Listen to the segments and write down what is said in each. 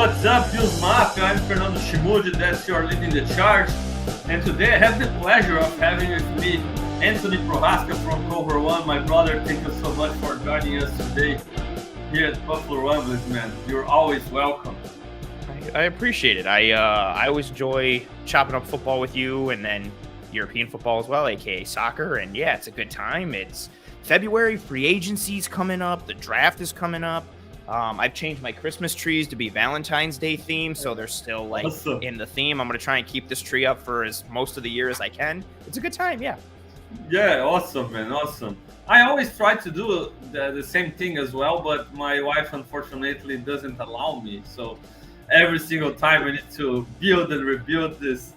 What's up, Bills Mafia? I'm Fernando Schmude, that's your leading the charge. And today I have the pleasure of having with me Anthony Prohaska from Cover One. My brother, thank you so much for joining us today here at Buffalo Rumblings, man. You're always welcome. I appreciate it. I always enjoy chopping up football with you, and then European football as well, aka soccer. And yeah, it's a good time. It's February, free agency's coming up, the draft is coming up. I've changed my Christmas trees to be Valentine's Day themed, so they're still like Awesome. in the theme. I'm gonna try and keep this tree up for as most of the year as I can. It's a good time, yeah. Yeah, awesome, man, awesome. I always try to do the same thing as well, but my wife unfortunately doesn't allow me. So every single time I need to build and rebuild this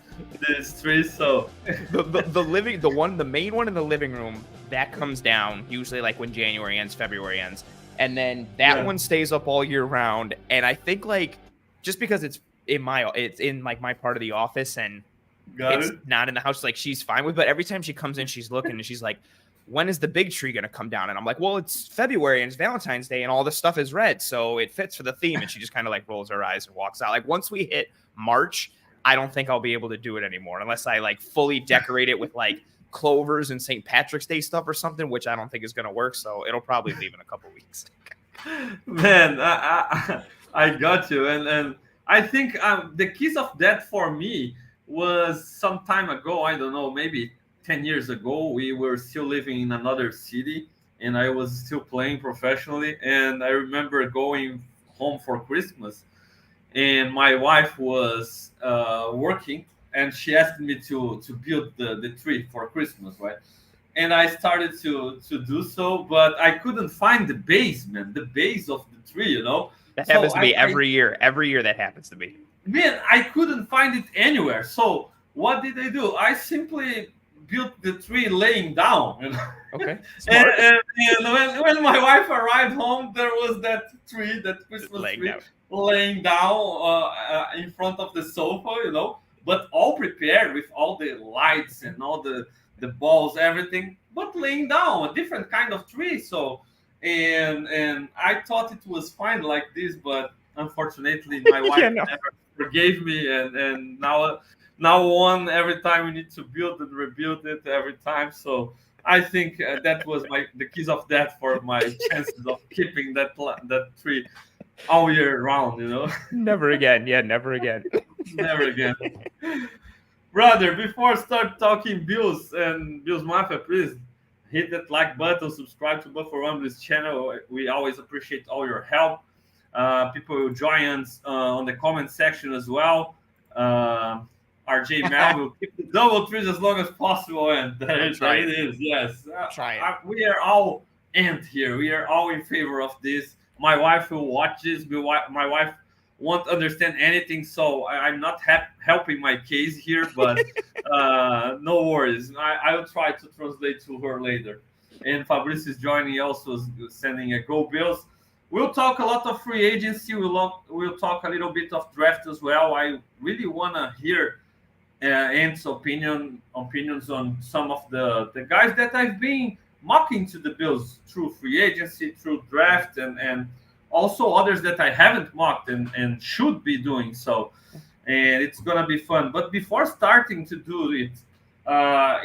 tree. So the main one in the living room that comes down usually like when January ends, February ends. And then that one stays up all year round. And I think like just because it's in like my part of the office and it's not in the house, like she's fine with. But every time she comes in, she's looking and she's like, "When is the big tree gonna come down?" And I'm like, "Well, it's February and it's Valentine's Day and all this stuff is red, so it fits for the theme." And she just kind of like rolls her eyes and walks out. Like once we hit March, I don't think I'll be able to do it anymore unless I like fully decorate it with like clovers and St. Patrick's Day stuff or something, which I don't think is going to work. So it'll probably leave in a couple weeks. Man, I got you. And I think the keys of that for me was some time ago. I don't know, maybe 10 years ago. We were still living in another city and I was still playing professionally. And I remember going home for Christmas and my wife was working and she asked me to build the tree for Christmas, right? And I started to do so, but I couldn't find the base, man, the base of the tree, you know. That happens to me every year. Every year that happens to me. Man, I couldn't find it anywhere. So what did I do? I simply built the tree laying down, you know. Okay. and when my wife arrived home, there was that tree, that Christmas tree, laying down in front of the sofa, you know, but all prepared with all the lights and all the balls, everything, but laying down a different kind of tree. So, and I thought it was fine like this, but unfortunately, my wife never forgave me, and now on every time we need to build and rebuild it every time. So I think that was the keys of that for my chances of keeping that tree all year round, you know. Never again. Yeah, never again. Never again. Brother, before I start talking Bills and Bills Mafia, please hit that like button, subscribe to Buffalo Rumblings channel. We always appreciate all your help. People will join us on the comment section as well. RJ Mel will keep the double trees as long as possible, and there it is. Yes, we are all here. We are all in favor of this. My wife will watch this. My wife won't understand anything, so I'm not helping my case here, but no worries. I will try to translate to her later. And Fabrice is joining, also sending a Go Bills. We'll talk a lot of free agency. We'll talk a little bit of draft as well. I really want to hear Ant's opinions on some of the guys that I've been mocking to the Bills through free agency, through draft, and also others that I haven't mocked and should be doing so. And it's going to be fun. But before starting to do it,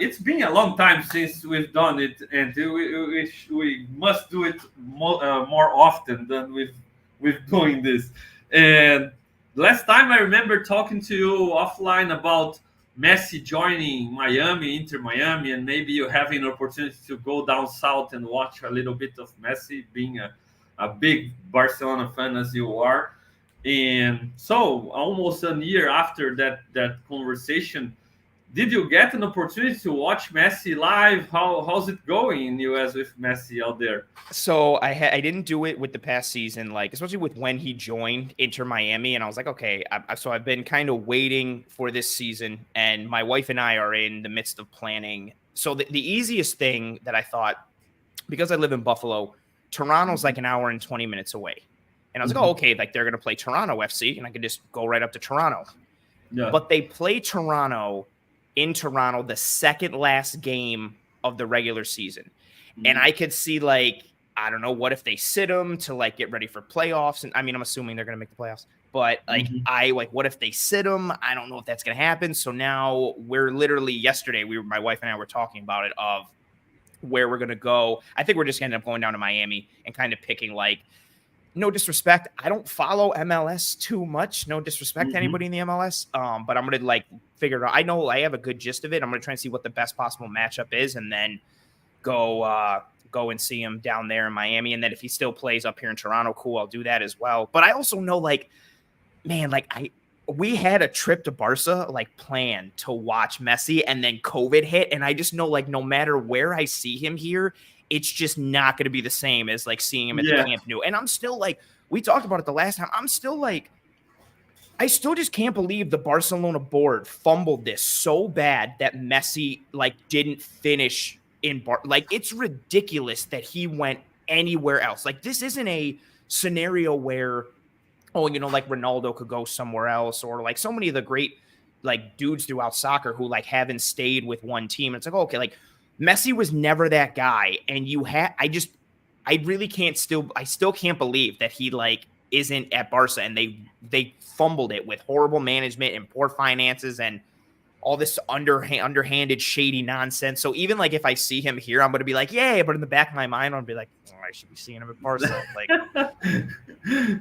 it's been a long time since we've done it, and we must do it more often than we've doing this. And last time I remember talking to you offline about Messi joining Inter Miami, and maybe you having an opportunity to go down south and watch a little bit of Messi, being a big Barcelona fan as you are. And so almost a year after that conversation, did you get an opportunity to watch Messi live? How's it going in the US with Messi out there? So I didn't do it with the past season, like especially with when he joined Inter Miami, and I was like, okay. So I've been kind of waiting for this season, and my wife and I are in the midst of planning. So the easiest thing that I thought, because I live in Buffalo, Toronto's like an hour and 20 minutes away. And I was like, oh, okay, like they're going to play Toronto FC, and I can just go right up to Toronto. Yeah. But they play Toronto in Toronto the second last game of the regular season. And I could see like I don't know, what if they sit him to like get ready for playoffs? And I mean, I'm assuming they're going to make the playoffs, but like, what if they sit him? I don't know if that's going to happen. So now we're literally yesterday, my wife and I were talking about it of where we're going to go. I think we're just going to end up going down to Miami and kind of picking like, no disrespect, I don't follow MLS too much. No disrespect to anybody in the MLS. But I'm going to like figure it out. I know I have a good gist of it. I'm going to try and see what the best possible matchup is and then go and see him down there in Miami. And then if he still plays up here in Toronto, cool, I'll do that as well. But I also know like, man, like we had a trip to Barca like planned to watch Messi and then COVID hit. And I just know like no matter where I see him here, it's just not going to be the same as like seeing him at the Camp Nou. And I'm still like, we talked about it the last time. I'm still like, I still just can't believe the Barcelona board fumbled this so bad that Messi like didn't finish in like it's ridiculous that he went anywhere else. Like this isn't a scenario where, oh, you know, like Ronaldo could go somewhere else or like so many of the great like dudes throughout soccer who like haven't stayed with one team. It's like, oh, okay, like Messi was never that guy. And I still can't believe that he like isn't at Barca and they fumbled it with horrible management and poor finances and all this underhanded, shady nonsense. So even like if I see him here, I'm going to be like, yay. But in the back of my mind, I'll be like, oh, I should be seeing him at Barca. Like,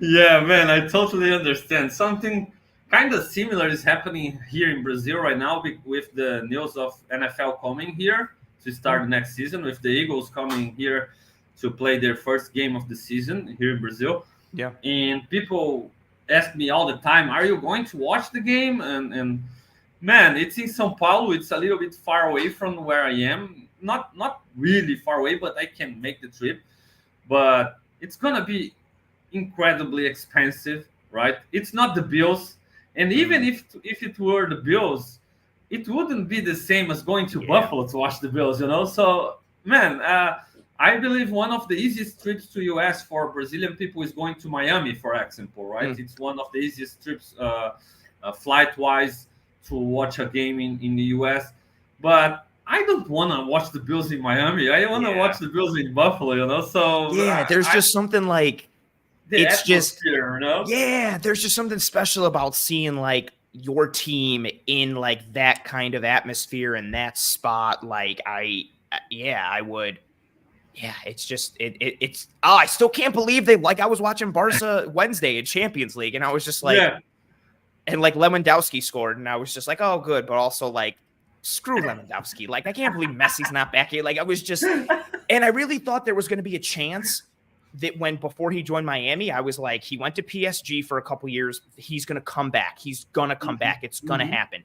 yeah, man, I totally understand. Something kind of similar is happening here in Brazil right now with the news of NFL coming here to start next season, with the Eagles coming here to play their first game of the season here in Brazil. Yeah. And people ask me all the time, are you going to watch the game? And man, it's in São Paulo. It's a little bit far away from where I am. Not really far away, but I can make the trip. But it's going to be incredibly expensive, right? It's not the Bills. And even if it were the Bills, it wouldn't be the same as going to Buffalo to watch the Bills, you know? So, man, I believe one of the easiest trips to US for Brazilian people is going to Miami, for example, right? It's one of the easiest trips flight-wise to watch a game in the US. But I don't want to watch the Bills in Miami. I want to watch the Bills in Buffalo, you know? So there's just something like it's just, you know? Yeah, there's just something special about seeing like your team in like that kind of atmosphere and that spot. Like I would. Yeah, it's just it's. Oh, I still can't believe they like. I was watching Barca Wednesday in Champions League, and I was just like, and like Lewandowski scored, and I was just like, oh, good, but also like, screw Lewandowski. Like, I can't believe Messi's not back here. Like, I was just, and I really thought there was going to be a chance that before he joined Miami, I was like, he went to PSG for a couple years. He's going to come back. He's going to come back. It's going to happen.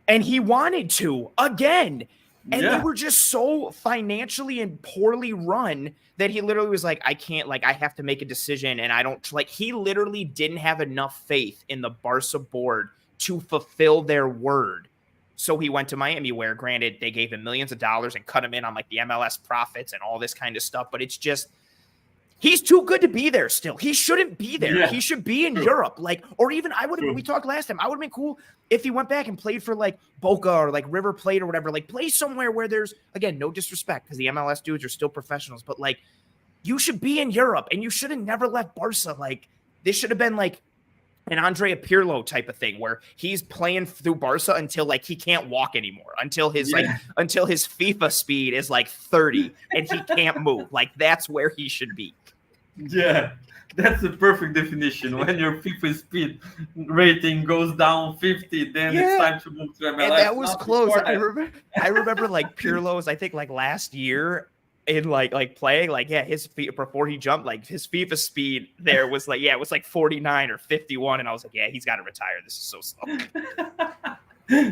And he wanted to again. And they were just so financially and poorly run that he literally was like, I can't, like, I have to make a decision. And I don't, like, he literally didn't have enough faith in the Barca board to fulfill their word. So he went to Miami, where, granted, they gave him millions of dollars and cut him in on, like, the MLS profits and all this kind of stuff. But it's just, he's too good to be there still. He shouldn't be there. Yeah. He should be in Europe. Like, or even we talked last time, I would have been cool if he went back and played for like Boca or like River Plate or whatever, like play somewhere where there's, again, no disrespect because the MLS dudes are still professionals, but like you should be in Europe and you should have never left Barca. Like this should have been like an Andrea Pirlo type of thing where he's playing through Barca until like he can't walk anymore, until his until his FIFA speed is like 30 and he can't move. Like that's where he should be. Yeah, that's the perfect definition. When your FIFA speed rating goes down 50, then it's time to move to MLS. And that was close. I remember like Pirlo's, I think like last year in like playing, like, his feet before he jumped, like his FIFA speed there was like, it was like 49 or 51. And I was like, he's got to retire. This is so slow.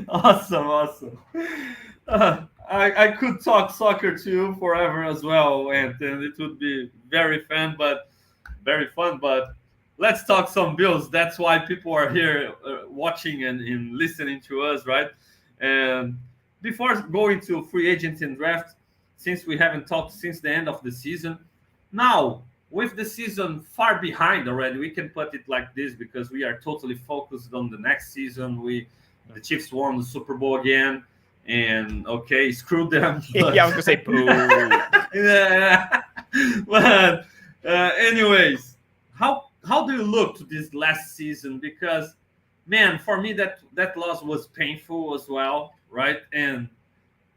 Awesome. I could talk soccer to you forever as well, and it would be very fun, but let's talk some Bills. That's why people are here watching and listening to us, right? And before going to free agents and draft, since we haven't talked since the end of the season, now with the season far behind already, we can put it like this because we are totally focused on the next season. The Chiefs won the Super Bowl again. And screw them. But, I was gonna say boo. But anyways, how do you look to this last season? Because man, for me that loss was painful as well, right? And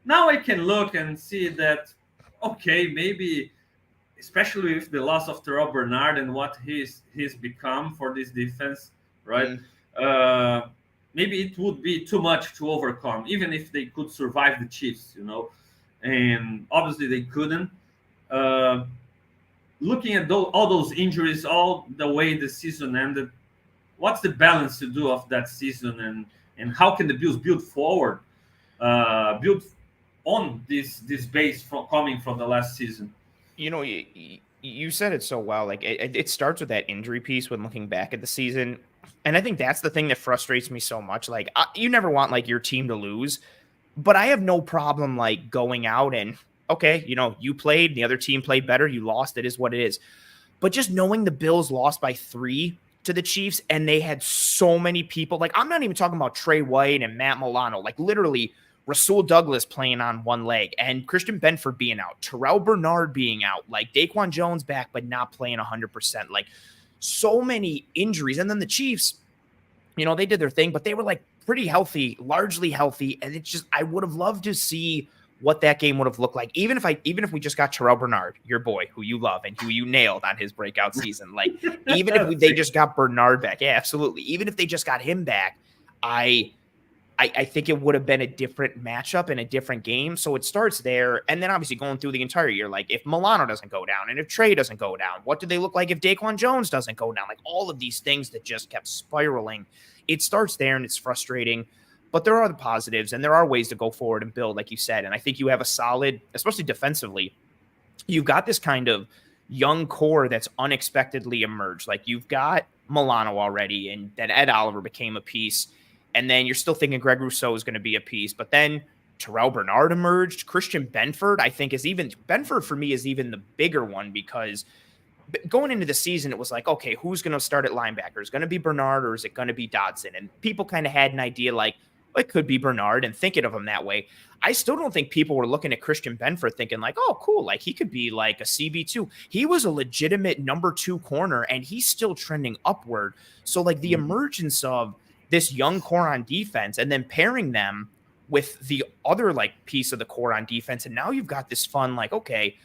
now I can look and see that okay, maybe especially with the loss of Terrell Bernard and what he's become for this defense, right? Mm. Uh, maybe it would be too much to overcome, even if they could survive the Chiefs, and obviously they couldn't. Uh, Looking at all those injuries, all the way the season ended, what's the balance to do of that season, and how can the Bills build forward, build on this base coming from the last season? You said it so well. Like it starts with that injury piece when looking back at the season, and I think that's the thing that frustrates me so much. Like you never want like your team to lose, but I have no problem like going out and okay, you played, the other team played better, you lost. It is what it is. But just knowing the Bills lost by 3 to the Chiefs, and they had so many people. Like I'm not even talking about Trey White and Matt Milano. Like literally Rasul Douglas playing on one leg and Christian Benford being out, Terrell Bernard being out, like Daquan Jones back, but not playing 100%. Like so many injuries. And then the Chiefs, they did their thing, but they were like pretty healthy, largely healthy. And it's just, I would have loved to see what that game would have looked like. Even if we just got Terrell Bernard, your boy, who you love and who you nailed on his breakout season, like even if they just got Bernard back, yeah, absolutely. Even if they just got him back, I think it would have been a different matchup and a different game. So it starts there. And then obviously going through the entire year, like if Milano doesn't go down and if Trey doesn't go down, what do they look like if Daquan Jones doesn't go down? Like all of these things that just kept spiraling. It starts there and it's frustrating. But there are the positives and there are ways to go forward and build, like you said. And I think you have a solid, especially defensively, you've got this kind of young core that's unexpectedly emerged. Like you've got Milano already, and then Ed Oliver became a piece. And then you're still thinking Greg Rousseau is going to be a piece. But then Terrell Bernard emerged. Christian Benford, I think, Benford for me is even the bigger one because going into the season, it was like, okay, who's going to start at linebacker? Is it going to be Bernard or is it going to be Dodson? And people kind of had an idea like, it could be Bernard and thinking of him that way. I still don't think people were looking at Christian Benford thinking like, oh, cool. Like he could be like a CB2. He was a legitimate number 2 corner and he's still trending upward. So like the emergence of this young core on defense and then pairing them with the other like piece of the core on defense. And now you've got this fun, like, okay,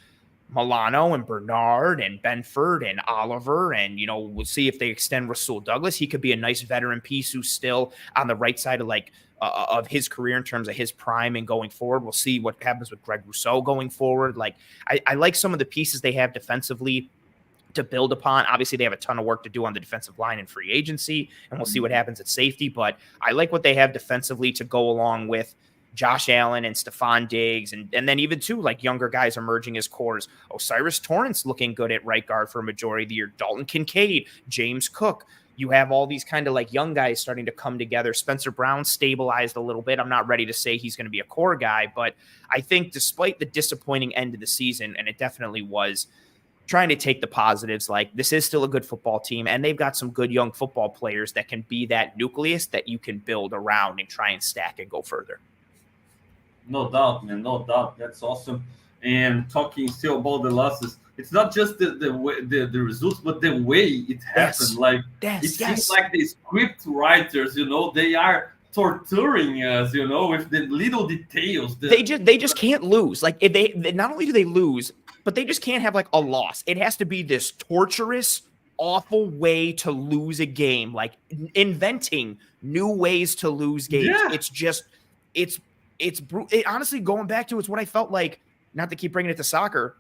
Milano and Bernard and Benford and Oliver. And, we'll see if they extend Rasul Douglas. He could be a nice veteran piece who's still on the right side of like, of his career in terms of his prime and going forward. We'll see what happens with Greg Rousseau going forward. Like I like some of the pieces they have defensively to build upon. Obviously they have a ton of work to do on the defensive line and free agency, and we'll see what happens at safety, but I like what they have defensively to go along with Josh Allen and Stephon Diggs. And then even too, like younger guys emerging as cores. Osiris Torrance looking good at right guard for a majority of the year. Dalton Kincaid, James Cook. You have all these kind of like young guys starting to come together. Spencer Brown stabilized a little bit. I'm not ready to say he's going to be a core guy, but I think despite the disappointing end of the season, and it definitely was, trying to take the positives, like this is still a good football team and they've got some good young football players that can be that nucleus that you can build around and try and stack and go further. No doubt, man. No doubt. That's awesome. And talking still about the losses, it's not just the results, but the way it happened. Yes. Like yes, seems like the script writers, they are torturing us, with the little details. They just can't lose. Like if they not only do they lose, but they just can't have like a loss. It has to be this torturous, awful way to lose a game, like inventing new ways to lose games. Yeah. It's just, it honestly, going back to, it's what I felt like, not to keep bringing it to soccer.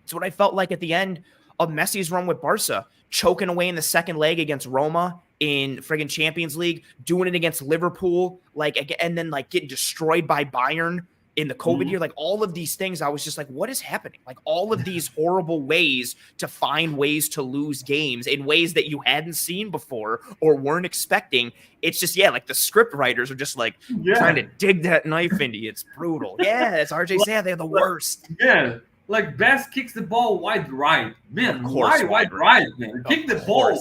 It's what I felt like at the end of Messi's run with Barca, choking away in the second leg against Roma in friggin' Champions League, doing it against Liverpool, like, and then like getting destroyed by Bayern in the COVID year. Like all of these things, I was just like, what is happening? Like all of these horrible ways to find ways to lose games in ways that you hadn't seen before or weren't expecting. It's just, like the script writers are just like trying to dig that knife into you. It's brutal. Yeah, as RJ said, they're the worst. Yeah. Like Bass kicks the ball wide right. Man, wide right, man. Kick the ball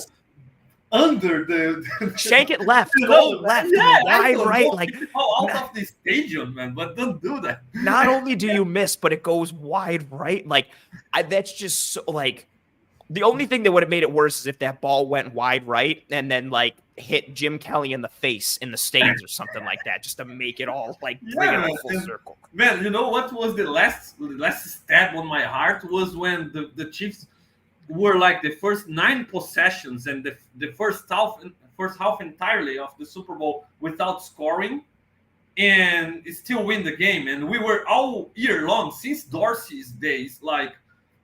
under the Shank it left, you go know, left, yeah, I wide don't right. know. Like, Get it all out of the stadium, man. But don't do that. not only do you miss, but it goes wide right. Like, that's just so, like, the only thing that would have made it worse is if that ball went wide right and then like hit Jim Kelly in the face in the stands or something like that, just to make it all like bring Yeah, it all man. full And, circle. man, you know what was the last stab on my heart was when the Chiefs were like the first 9 possessions and the first half entirely of the Super Bowl without scoring and still win the game. And we were all year long since Dorsey's days, like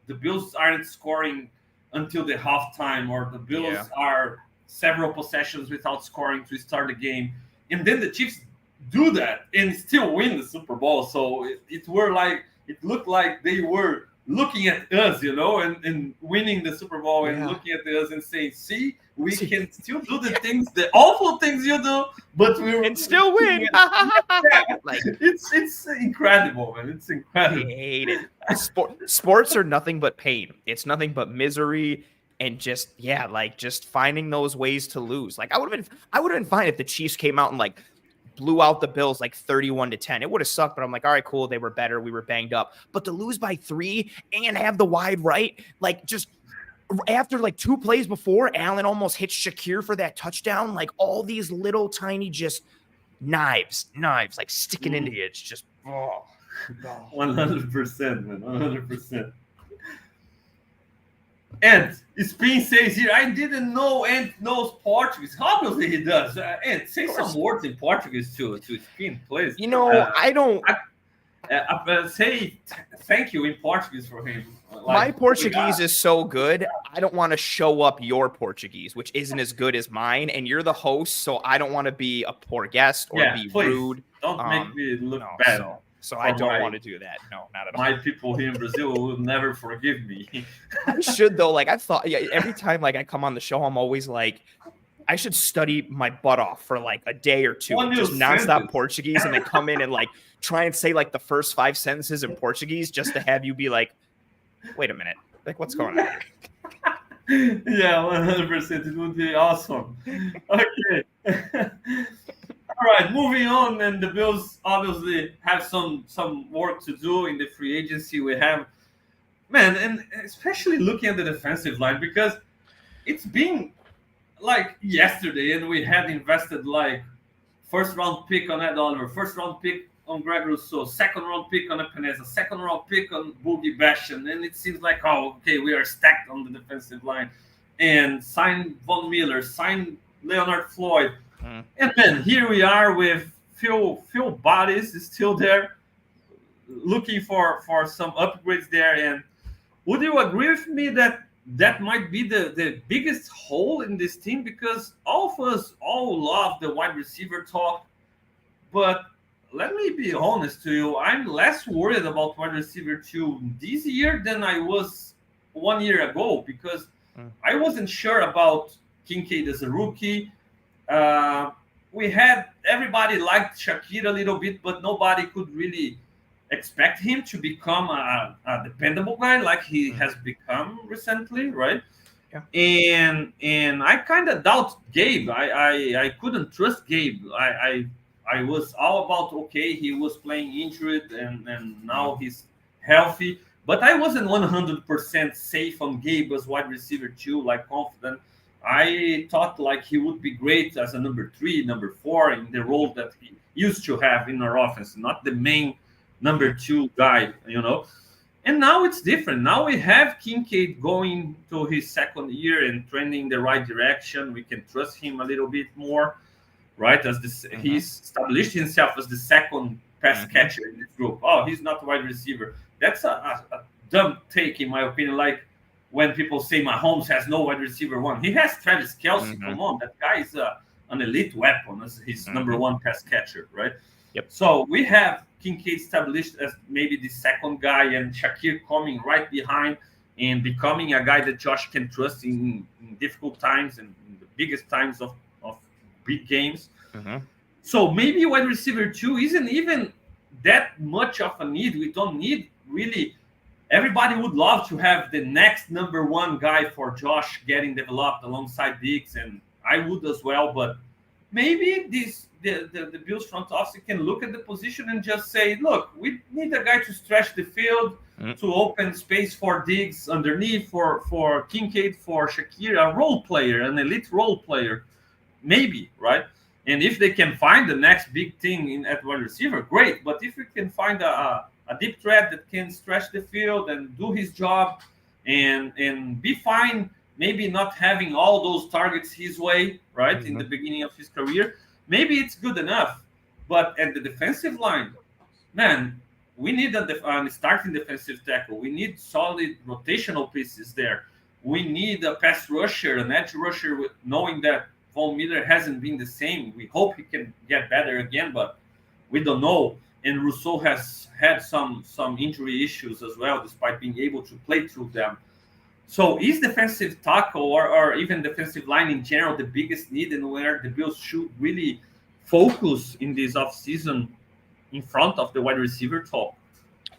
the Bills aren't scoring until the halftime, or the Yeah. Bills are several possessions without scoring to start the game, and then the Chiefs do that and still win the Super Bowl. So it looked like they were looking at us, and winning the Super Bowl and Yeah. looking at us and saying, "See, we can still do the things, the awful things you do, but we And still win. Like, it's incredible, man. It's I incredible. hate it. Sports are nothing but pain. It's nothing but misery and just just finding those ways to lose. Like, I would have been fine if the Chiefs came out and like blew out the Bills like 31-10. It would have sucked, but I'm like, all right, cool. They were better. We were banged up. But to lose by 3 and have the wide right, like just after like 2 plays before, Allen almost hit Shakir for that touchdown. Like all these little tiny just knives, like sticking into you. It's just 100%, man. 100%. And Spin says here, I didn't know Ant knows Portuguese. Obviously he does. Ant, say some words in Portuguese to Spin, please. I don't. Say thank you in Portuguese for him. My Portuguese is so good. I don't want to show up your Portuguese, which isn't as good as mine. And you're the host, so I don't want to be a poor guest or be please, rude. Don't make me look bad. So I don't want to do that. No, not at all. My people here in Brazil will never forgive me. I should though. Like I've thought, every time like I come on the show, I'm always like, I should study my butt off for like a day or two, just nonstop Portuguese, and then come in and like try and say like the first 5 sentences in Portuguese, just to have you be like, wait a minute, like what's going on here? Yeah, 100%. It would be awesome. Okay. All right, moving on, and the Bills obviously have some work to do in the free agency. We have, man, and especially looking at the defensive line, because it's been like yesterday, and we had invested like first round pick on Ed Oliver, first round pick on Greg Rousseau, second round pick on Epinesa, second round pick on Boogie Basham, and it seems like, oh, okay, we are stacked on the defensive line, and sign Von Miller, sign Leonard Floyd. And then here we are with few bodies still there, looking for some upgrades there. And would you agree with me that might be the biggest hole in this team? Because all of us all love the wide receiver talk, but let me be honest to you, I'm less worried about wide receiver 2 this year than I was 1 year ago, because I wasn't sure about Kincaid as a rookie. We had everybody liked Shakir a little bit, but nobody could really expect him to become a dependable guy like he has become recently, right? Yeah. And I kind of doubt Gabe. I couldn't trust Gabe. I was all about, okay, he was playing injured and now he's healthy, but I wasn't 100% safe on Gabe as wide receiver 2, like confident. I thought like he would be great as a number 3, number 4 in the role that he used to have in our offense, not the main number 2 guy, And now it's different. Now we have Kincaid going to his second year and trending the right direction. We can trust him a little bit more, right? As this, he's established himself as the second pass catcher in this group. Oh, he's not a wide receiver. That's a dumb take, in my opinion. Like, when people say Mahomes has no wide receiver 1, he has Travis Kelce. Come on, that guy is an elite weapon as his number 1 pass catcher, right? Yep. So we have Kincaid established as maybe the second guy, and Shakir coming right behind and becoming a guy that Josh can trust in difficult times and in the biggest times of big games. So maybe wide receiver 2 isn't even that much of a need. We don't need really. Everybody would love to have the next number 1 guy for Josh getting developed alongside Diggs and I would as well. But maybe the Bills front office can look at the position and just say, look, we need a guy to stretch the field, to open space for Diggs underneath, for Kincaid, for Shakir, a role player, an elite role player, maybe, right? And if they can find the next big thing at wide receiver, great. But if we can find a deep threat that can stretch the field and do his job and be fine, maybe not having all those targets his way, right, in the beginning of his career, maybe it's good enough. But at the defensive line, man, we need a starting defensive tackle. We need solid rotational pieces there. We need a pass rusher, an edge rusher, knowing that Von Miller hasn't been the same. We hope he can get better again, but we don't know. And Rousseau has had some injury issues as well, despite being able to play through them. So is defensive tackle or even defensive line in general the biggest need, and where the Bills should really focus in this offseason in front of the wide receiver talk?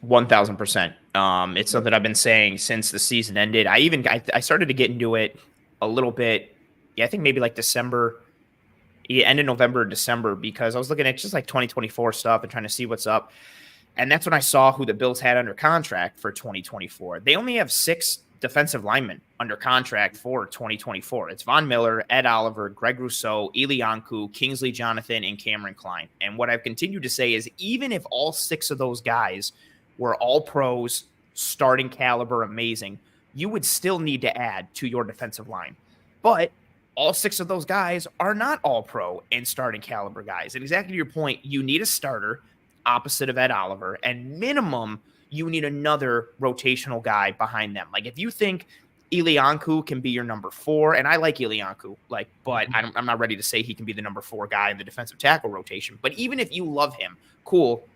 1,000%. It's something I've been saying since the season ended. I started to get into it a little bit. Yeah, I think maybe like December, end of November, December, because I was looking at just like 2024 stuff and trying to see what's up. And that's when I saw who the Bills had under contract for 2024. They only have 6 defensive linemen under contract for 2024. It's Von Miller, Ed Oliver, Greg Rousseau, Eli Ankou, Kingsley Jonathan, and Cameron Klein. And what I've continued to say is even if all 6 of those guys were all pros, starting caliber, amazing, you would still need to add to your defensive line. But all 6 of those guys are not all pro and starting caliber guys. And exactly to your point, you need a starter opposite of Ed Oliver, and minimum, you need another rotational guy behind them. Like if you think Eli Ankou can be your number 4, and I like Eli Ankou, but I'm not ready to say he can be the number 4 guy in the defensive tackle rotation. But even if you love him, cool,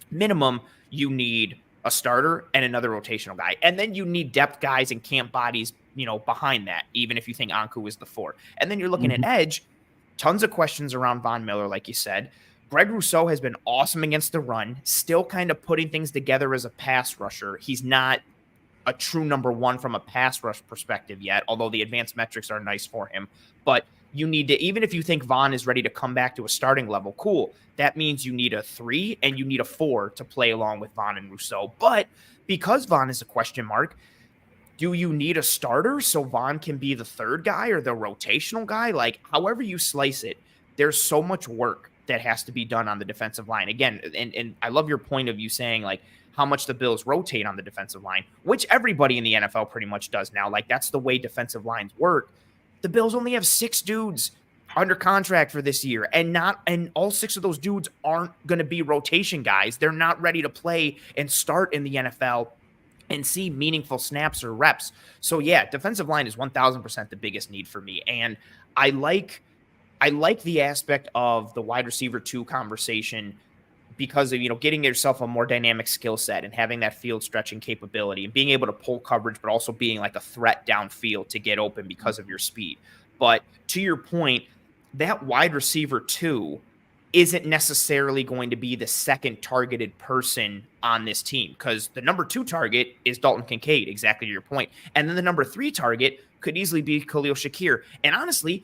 minimum, you need a starter and another rotational guy. And then you need depth guys and camp bodies, behind that, even if you think Ankou is the 4. And then you're looking at edge, tons of questions around Von Miller, like you said. Greg Rousseau has been awesome against the run, still kind of putting things together as a pass rusher. He's not a true number 1 from a pass rush perspective yet, although the advanced metrics are nice for him. But you need to, even if you think Von is ready to come back to a starting level, cool. That means you need a 3 and you need a 4 to play along with Von and Rousseau. But because Von is a question mark, do you need a starter so Von can be the 3rd guy or the rotational guy? Like, however you slice it, there's so much work that has to be done on the defensive line. Again, and I love your point of you saying, like, how much the Bills rotate on the defensive line, which everybody in the NFL pretty much does now. Like, that's the way defensive lines work. The Bills only have 6 dudes under contract for this year, and all 6 of those dudes aren't going to be rotation guys. They're not ready to play and start in the NFL and see meaningful snaps or reps. So yeah, defensive line is 1,000% the biggest need for me. And I like the aspect of the wide receiver 2 conversation because of, getting yourself a more dynamic skill set and having that field stretching capability and being able to pull coverage, but also being like a threat downfield to get open because of your speed. But to your point, that wide receiver 2 isn't necessarily going to be the second targeted person on this team, because the number 2 target is Dalton Kincaid, exactly to your point. And then the number 3 target could easily be Khalil Shakir. And honestly,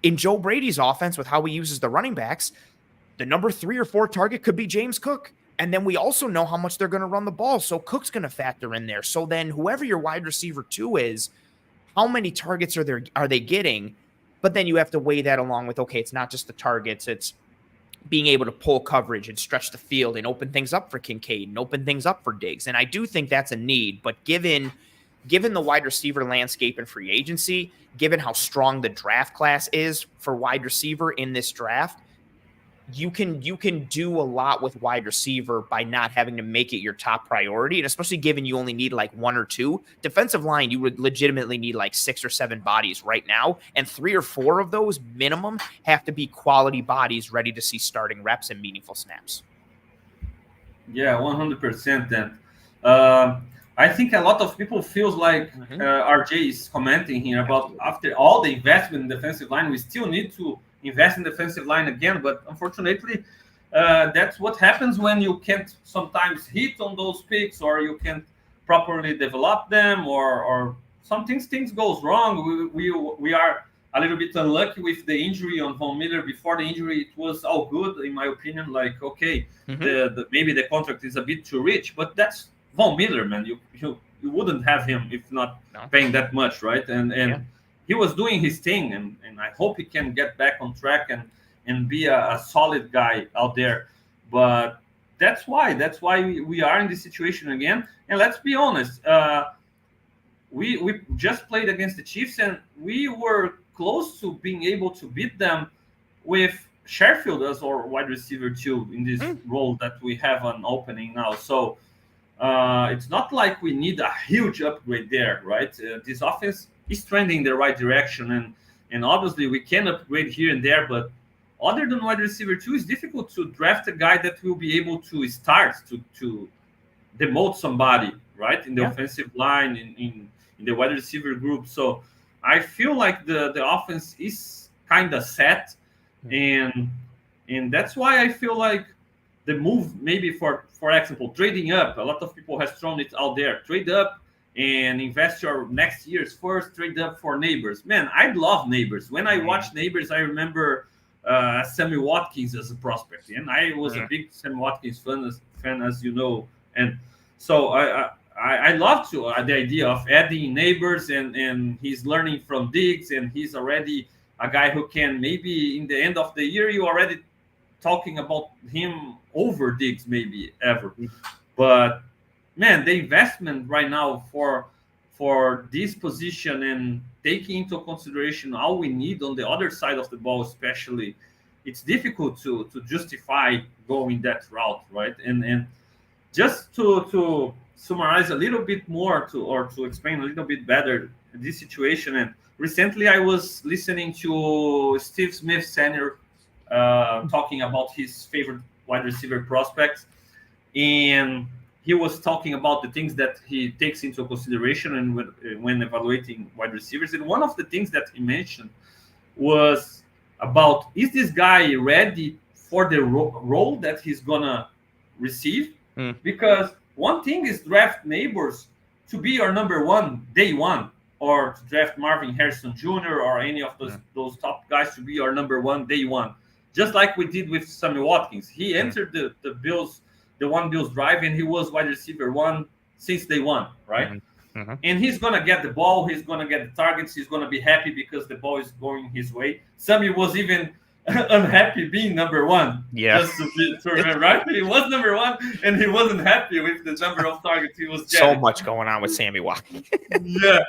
in Joe Brady's offense, with how he uses the running backs, the number 3 or 4 target could be James Cook. And then we also know how much they're going to run the ball. So Cook's going to factor in there. So then whoever your wide receiver 2 is, how many targets are they getting? But then you have to weigh that along with, okay, it's not just the targets, it's being able to pull coverage and stretch the field and open things up for Kincaid and open things up for Diggs. And I do think that's a need, but given the wide receiver landscape and free agency, given how strong the draft class is for wide receiver in this draft, you can do a lot with wide receiver by not having to make it your top priority. And especially given you only need like 1 or 2 defensive line, you would legitimately need like 6 or 7 bodies right now. And 3 or 4 of those minimum have to be quality bodies ready to see starting reps and meaningful snaps. Yeah, 100% then. I think a lot of people feels like RJ is commenting here about after all the investment in defensive line, we still need to invest in defensive line again. But unfortunately, that's what happens when you can't sometimes hit on those picks, or you can't properly develop them, or some things goes wrong. We are a little bit unlucky with the injury on Von Miller. Before the injury, it was all good, in my opinion. Like, okay, the maybe the contract is a bit too rich, but that's Von Miller, man. You wouldn't have him if not paying that much, right? And he was doing his thing, and I hope he can get back on track and be a solid guy out there. But that's why we are in this situation again. And let's be honest, we just played against the Chiefs, and we were close to being able to beat them with Sheffield as our wide receiver too in this role that we have an opening now. So it's not like we need a huge upgrade there, right? This offense is trending in the right direction, and obviously we can upgrade here and there, but other than wide receiver two, it's difficult to draft a guy that will be able to start to demote somebody, right, in the offensive line, in the wide receiver group. So I feel like the offense is kind of set, and that's why I feel like the move, maybe for example, trading up. A lot of people have thrown it out there. Trade up and invest your next year's first. Trade up for Neighbors. Man, I love Neighbors. When I watch Neighbors, I remember Sammy Watkins as a prospect, and I was a big Sammy Watkins fan, as you know. And so I love the idea of adding Neighbors, and he's learning from Diggs, and he's already a guy who can maybe in the end of the year you already talking about him over Diggs maybe ever. But man, the investment right now for this position and taking into consideration all we need on the other side of the ball, especially, it's difficult to justify going that route, right? And just to summarize a little bit more to explain a little bit better this situation. And recently I was listening to Steve Smith Sr. Talking about his favorite wide receiver prospects, and he was talking about the things that he takes into consideration and when evaluating wide receivers. And one of the things that he mentioned was about, is this guy ready for the role that he's gonna receive? Because one thing is draft Neighbors to be your number one day one, or to draft Marvin Harrison Jr. or any of those top guys to be your number one day one. Just like we did with Sammy Watkins. He entered the Bills drive, and he was wide receiver one since day one, right? And he's going to get the ball. He's going to get the targets. He's going to be happy because the ball is going his way. Sammy was even unhappy being number one. Yeah. Just to remember, right? He was number one, and he wasn't happy with the number of targets he was getting. So much going on with Sammy Watkins. Yeah.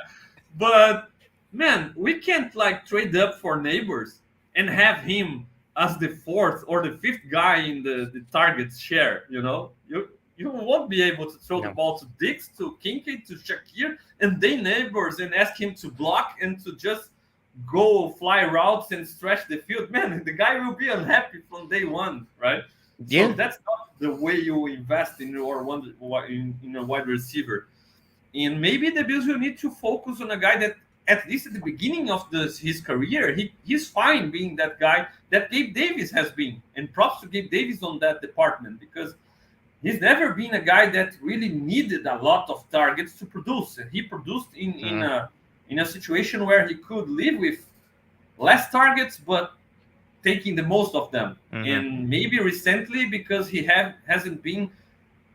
But, man, we can't, trade up for Neighbors and have him as the fourth or the fifth guy in the targets share. You won't be able to throw the ball to Diggs, to Kincaid, to Shakir, and then Neighbors, and ask him to block and to just go fly routes and stretch the field. Man, the guy will be unhappy from day one, right? So that's not the way you invest in your wide receiver. And maybe the Bills will need to focus on a guy that, at least at the beginning of his career, he's fine being that guy that Gabe Davis has been. And props to Gabe Davis on that department, because he's never been a guy that really needed a lot of targets to produce. And he produced in a situation where he could live with less targets, but taking the most of them. And maybe recently, because he hasn't been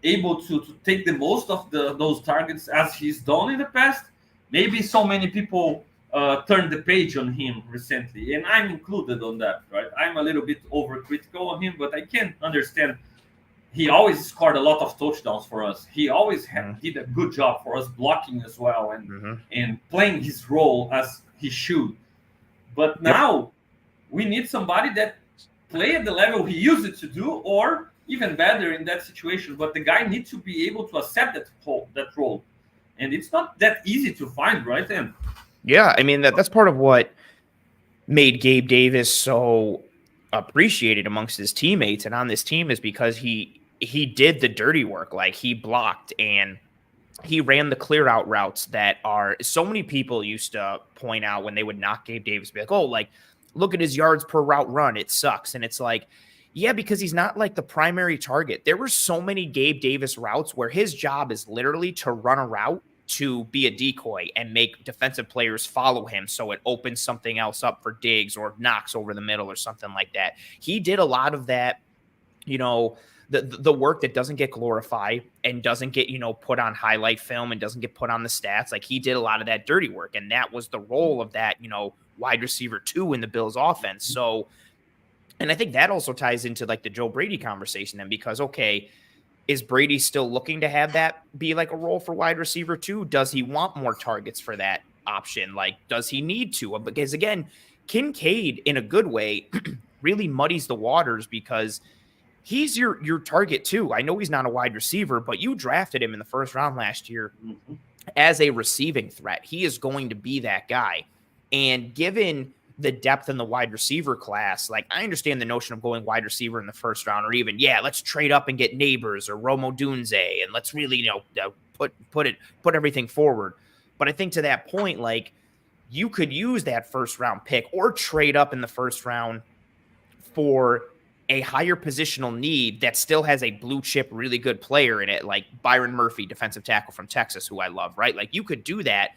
able to take the most of those targets as he's done in the past, maybe so many people turned the page on him recently, and I'm included on that, right? I'm a little bit overcritical on him, but I can understand. He always scored a lot of touchdowns for us. He always did a good job for us blocking as well, and playing his role as he should. But now we need somebody that play at the level he used it to do, or even better in that situation. But the guy needs to be able to accept that role. And it's not that easy to find, right? And yeah, I mean, that's part of what made Gabe Davis so appreciated amongst his teammates and on this team, is because he did the dirty work. Like, he blocked and he ran the clear out routes that are, so many people used to point out when they would knock Gabe Davis, be like, oh, like, look at his yards per route run, it sucks. And it's like, yeah, because he's not like the primary target. There were so many Gabe Davis routes where his job is literally to run a route to be a decoy and make defensive players follow him so it opens something else up for Diggs or knocks over the middle or something like that. He did a lot of that, the work that doesn't get glorified and doesn't get, put on highlight film and doesn't get put on the stats. Like, he did a lot of that dirty work, and that was the role of that, wide receiver 2 in the Bills offense. So, and I think that also ties into like the Joe Brady conversation then, because, okay, is Brady still looking to have that be like a role for wide receiver 2? Does he want more targets for that option? Like, does he need to? Because again, Kincaid in a good way really muddies the waters, because he's your target too. I know he's not a wide receiver, but you drafted him in the first round last year as a receiving threat. He is going to be that guy. And given the depth in the wide receiver class, like, I understand the notion of going wide receiver in the first round, or even, let's trade up and get Neighbors or Romo Dunze, and let's really, put everything forward. But I think to that point, like, you could use that first round pick or trade up in the first round for a higher positional need that still has a blue chip, really good player in it, like Byron Murphy, defensive tackle from Texas, who I love, right? Like, you could do that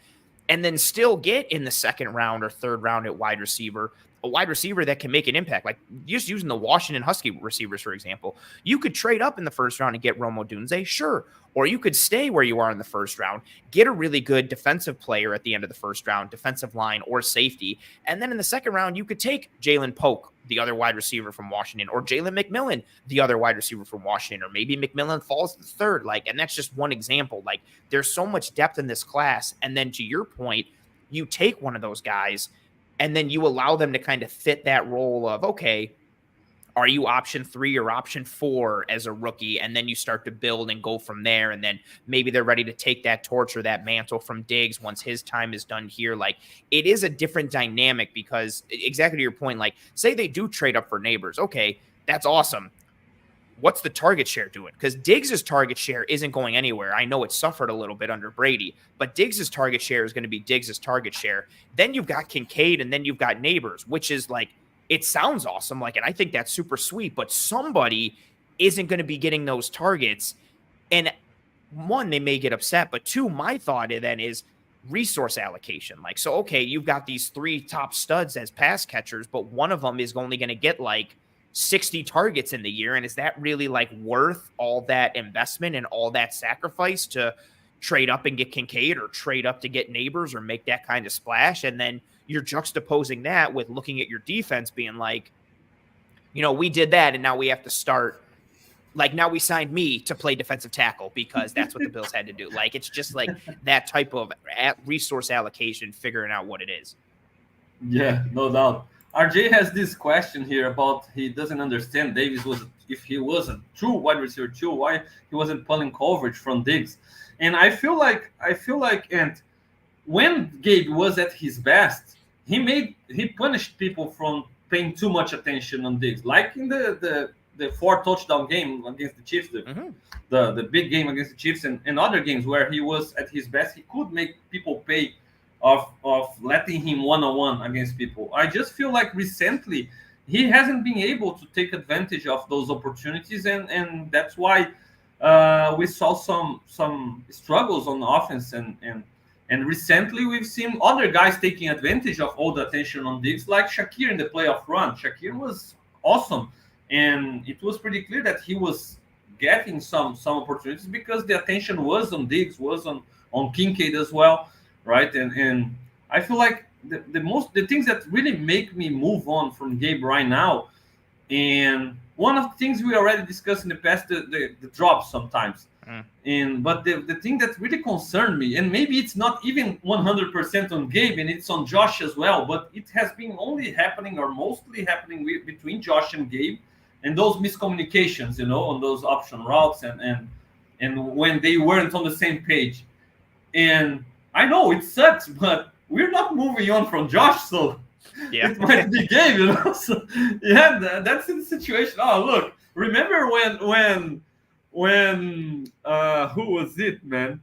and then still get in the second round or third round at wide receiver, a wide receiver that can make an impact. Like, just using the Washington Husky receivers, for example, you could trade up in the first round and get Romo Dunze, sure. Or you could stay where you are in the first round, get a really good defensive player at the end of the first round, defensive line or safety. And then in the second round, you could take Jalen Polk, the other wide receiver from Washington, or Jalen McMillan, the other wide receiver from Washington, or maybe McMillan falls to the third. Like, and that's just one example. Like, there's so much depth in this class. And then to your point, you take one of those guys and then you allow them to kind of fit that role of, okay, are you option 3 or option 4 as a rookie? And then you start to build and go from there. And then maybe they're ready to take that torch or that mantle from Diggs once his time is done here. Like, it is a different dynamic, because exactly to your point, like, say they do trade up for Neighbors. Okay, that's awesome. What's the target share doing? Because Diggs' target share isn't going anywhere. I know it suffered a little bit under Brady, but Diggs' target share is going to be Diggs' target share. Then you've got Kincaid, and then you've got Neighbors, which is like, it sounds awesome. Like, and I think that's super sweet, but somebody isn't going to be getting those targets. And one, they may get upset, but two, my thought then is resource allocation. Like, so, okay, you've got these 3 top studs as pass catchers, but one of them is only going to get like 60 targets in the year. And is that really like worth all that investment and all that sacrifice to trade up and get Kincaid, or trade up to get Neighbors, or make that kind of splash? And then you're juxtaposing that with looking at your defense being like, we did that, and now we have to start, like, now we signed me to play defensive tackle because that's what the Bills had to do. Like, it's just like that type of resource allocation, figuring out what it is. Yeah, no doubt. RJ has this question here about, he doesn't understand Davis if he was a true wide receiver 2, why he wasn't pulling coverage from Diggs. And I feel like, and when Gabe was at his best, he punished people from paying too much attention on Diggs, like in the 4 touchdown game against the Chiefs, the big game against the Chiefs, and other games where he was at his best. He could make people pay of letting him one-on-one against people. I just feel like recently he hasn't been able to take advantage of those opportunities, and that's why we saw some struggles on the offense, and recently we've seen other guys taking advantage of all the attention on Diggs, like Shakir in the playoff run. Shakir was awesome, and it was pretty clear that he was getting some opportunities because the attention was on Diggs, was on Kincaid as well, right? And I feel like the things that really make me move on from Gabe right now, and one of the things we already discussed in the past, the drops sometimes. But the thing that really concerned me, and maybe it's not even 100% on Gabe, and it's on Josh as well, but it has been only happening, or mostly happening, between Josh and Gabe, and those miscommunications, on those option routes, and when they weren't on the same page. And I know it sucks, but we're not moving on from Josh, so yeah. It might be Gabe, So, yeah, that's the situation. Oh, look, remember when who was it, man?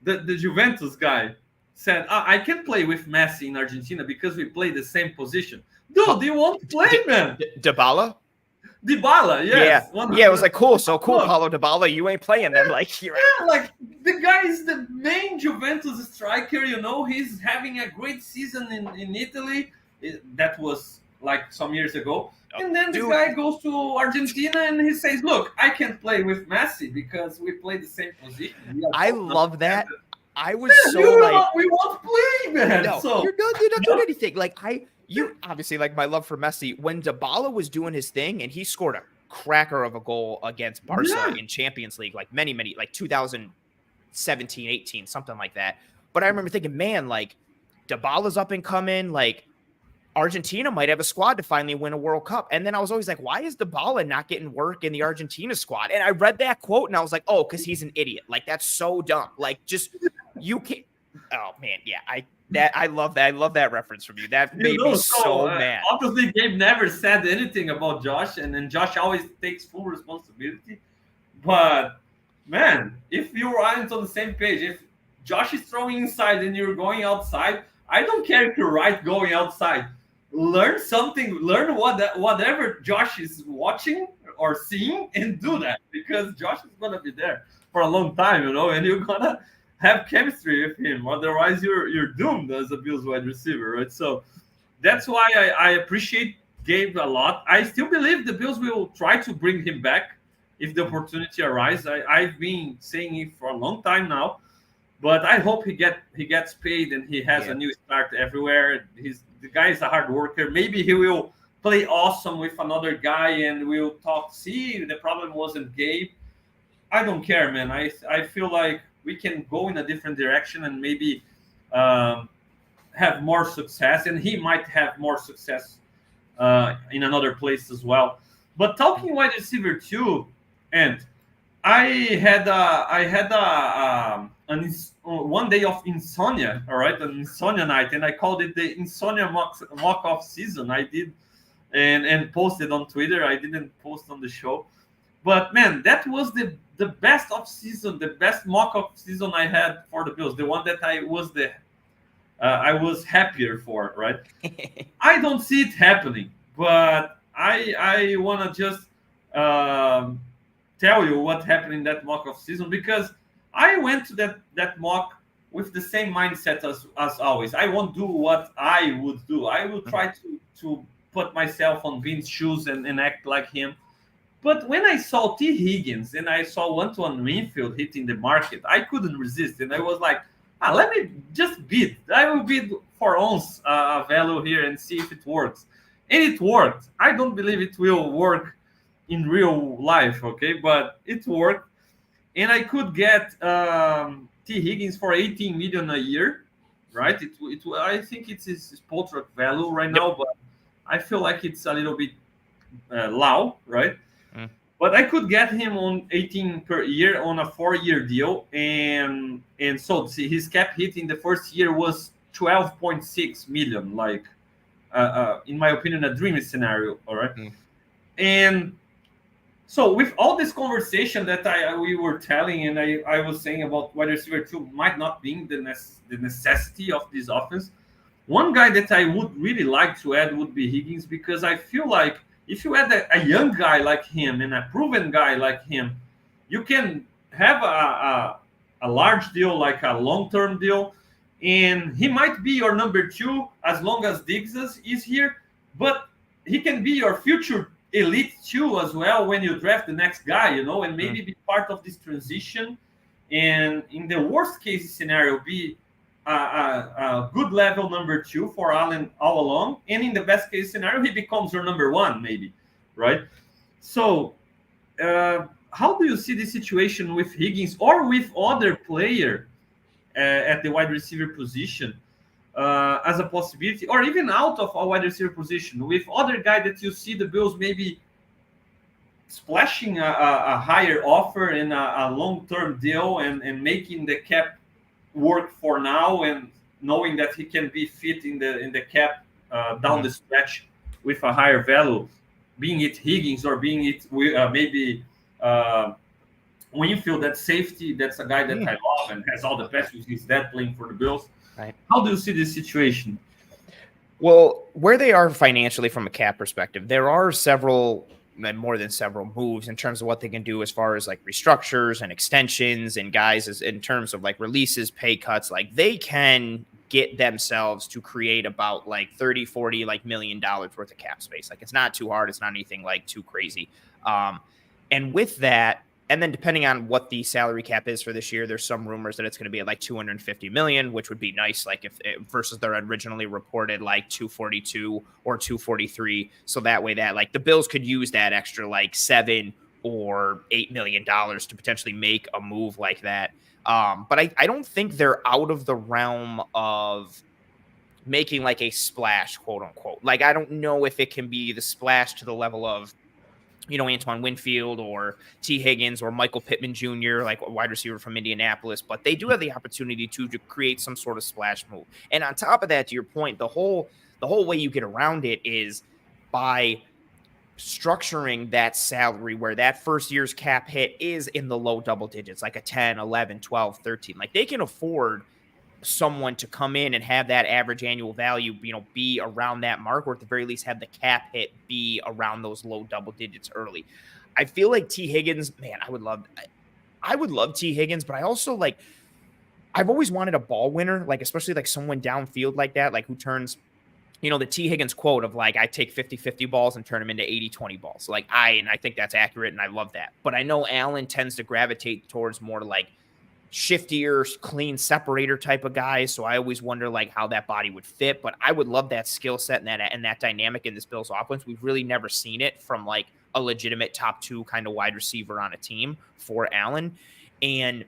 The Juventus guy said, I can play with Messi in Argentina because we play the same position. Dude, you won't play, man. Dybala? Dybala, yes. Yeah, it was like, cool. So cool, Look, Paulo Dybala, you ain't playing then. Like, you're yeah, like the guy is the main Juventus striker. He's having a great season in Italy. That was like some years ago. And then the guy goes to Argentina and he says, "Look, I can't play with Messi because we play the same position." I love that. I was so we won't play, man. No, so you're not doing anything. Like you obviously, like, my love for Messi, when Dybala was doing his thing and he scored a cracker of a goal against Barca in Champions League, like many, like 2017, 18, something like that. But I remember thinking, man, like, Dybala's up and coming, like, Argentina might have a squad to finally win a World Cup. And then I was always like, why is Dybala not getting work in the Argentina squad? And I read that quote and I was like, oh, because he's an idiot. Like, that's so dumb. Like, just, you can't. Oh, man. Yeah. I love that. I love that reference from you. That made me so mad. Obviously, Gabe never said anything about Josh, and then Josh always takes full responsibility. But, man, if you aren't on the same page, if Josh is throwing inside and you're going outside, I don't care if you're right going outside. Learn something, learn whatever Josh is watching or seeing and do that, because Josh is going to be there for a long time, and you're going to have chemistry with him. Otherwise, you're doomed as a Bills wide receiver, right? So that's why I appreciate Gabe a lot. I still believe the Bills will try to bring him back if the opportunity arises. I've been saying it for a long time now. But I hope he gets paid and he has a new start everywhere. The guy is a hard worker. Maybe he will play awesome with another guy and we'll talk. See, the problem wasn't Gabe. I don't care, man. I feel like we can go in a different direction and maybe have more success. And he might have more success in another place as well. But talking wide receiver too, and I had one day of insomnia, all right, an insomnia night, and I called it the insomnia mock off season. I did, and posted on Twitter. I didn't post on the show, but man, that was the best off season, the best mock off season I had for the Bills. The one that I was happier for, right? I don't see it happening, but I wanna just tell you what happened in that mock off season, because I went to that mock with the same mindset as always. I won't do what I would do. I will try to put myself on Vince's shoes and act like him. But when I saw T. Higgins and I saw Antoine Winfield hitting the market, I couldn't resist. And I was like, let me just bid. I will bid for ounce value here and see if it works. And it worked. I don't believe it will work in real life, okay? But it worked. And I could get T. Higgins for 18 million a year, right? I think it's his spot value right now, but I feel like it's a little bit low, right? But I could get him on 18 per year on a 4-year deal, and so see, his cap hit in the first year was 12.6 million, like in my opinion, a dreamy scenario, all right? And so with all this conversation that we were telling, and I was saying about wide receiver 2 might not be the necessity of this offense, one guy that I would really like to add would be Higgins, because I feel like if you add a young guy like him and a proven guy like him, you can have a large deal, like a long-term deal, and he might be your number 2 as long as Diggs is here, but he can be your future elite 2 as well when you draft the next guy, and maybe be part of this transition, and in the worst case scenario be a good level number 2 for Allen all along, and in the best case scenario he becomes your number 1 maybe, right? So how do you see the situation with Higgins or with other player at the wide receiver position as a possibility, or even out of a wide receiver position, with other guy that you see the Bills maybe splashing a higher offer and a long-term deal and making the cap work for now, and knowing that he can be fit in the cap down the stretch with a higher value, being it Higgins or being it maybe Winfield, that safety, that's a guy that I love and has all the best with his dad playing for the Bills. Right. How do you see this situation? Well, where they are financially from a cap perspective, there are several more than several moves in terms of what they can do as far as like restructures and extensions and guys as in terms of like releases, pay cuts. Like they can get themselves to create about like 30, 40 like $1 million worth of cap space. Like it's not too hard. It's not anything like too crazy. And with that, and then depending on what the salary cap is for this year, there's some rumors that it's going to be at like 250 million, which would be nice. Like if versus their originally reported like 242 or 243. So that way that like the Bills could use that extra like $7 or $8 million to potentially make a move like that. But I don't think they're out of the realm of making like a splash, quote unquote. Like, I don't know if it can be the splash to the level of, Antoine Winfield or T. Higgins or Michael Pittman Jr., like a wide receiver from Indianapolis, but they do have the opportunity to create some sort of splash move. And on top of that, to your point, the whole way you get around it is by structuring that salary where that first year's cap hit is in the low double digits, like a 10, 11, 12, 13. Like they can afford someone to come in and have that average annual value, be around that mark, or at the very least have the cap hit be around those low double digits early. I feel like T. Higgins, man, I would love T. Higgins, but I also I've always wanted a ball winner, like especially like someone downfield like that, like who turns, the T. Higgins quote of like, I take 50-50 balls and turn them into 80-20 balls. Like I think that's accurate and I love that. But I know Allen tends to gravitate towards more like shiftier, clean separator type of guys. So I always wonder like how that body would fit, but I would love that skill set and that dynamic in this Bills offense. We've really never seen it from like a legitimate top 2 kind of wide receiver on a team for Allen. And,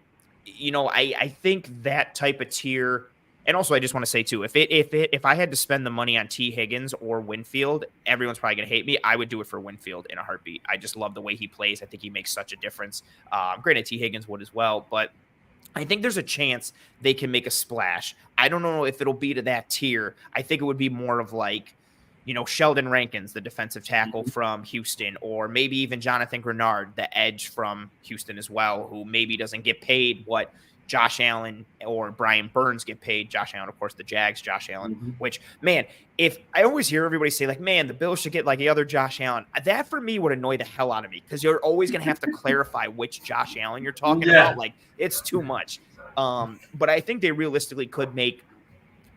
I think that type of tier. And also I just want to say too, if I had to spend the money on T. Higgins or Winfield, everyone's probably going to hate me. I would do it for Winfield in a heartbeat. I just love the way he plays. I think he makes such a difference. Granted, T. Higgins would as well, but I think there's a chance they can make a splash. I don't know if it'll be to that tier. I think it would be more of like, Sheldon Rankins, the defensive tackle from Houston, or maybe even Jonathan Grenard, the edge from Houston as well, who maybe doesn't get paid what Josh Allen or Brian Burns get paid. Josh Allen, of course, the Jags, Josh Allen, which, man, if I always hear everybody say like, man, the Bills should get like the other Josh Allen, that for me would annoy the hell out of me because you're always going to have to clarify which Josh Allen you're talking about. Like it's too much. But I think they realistically could make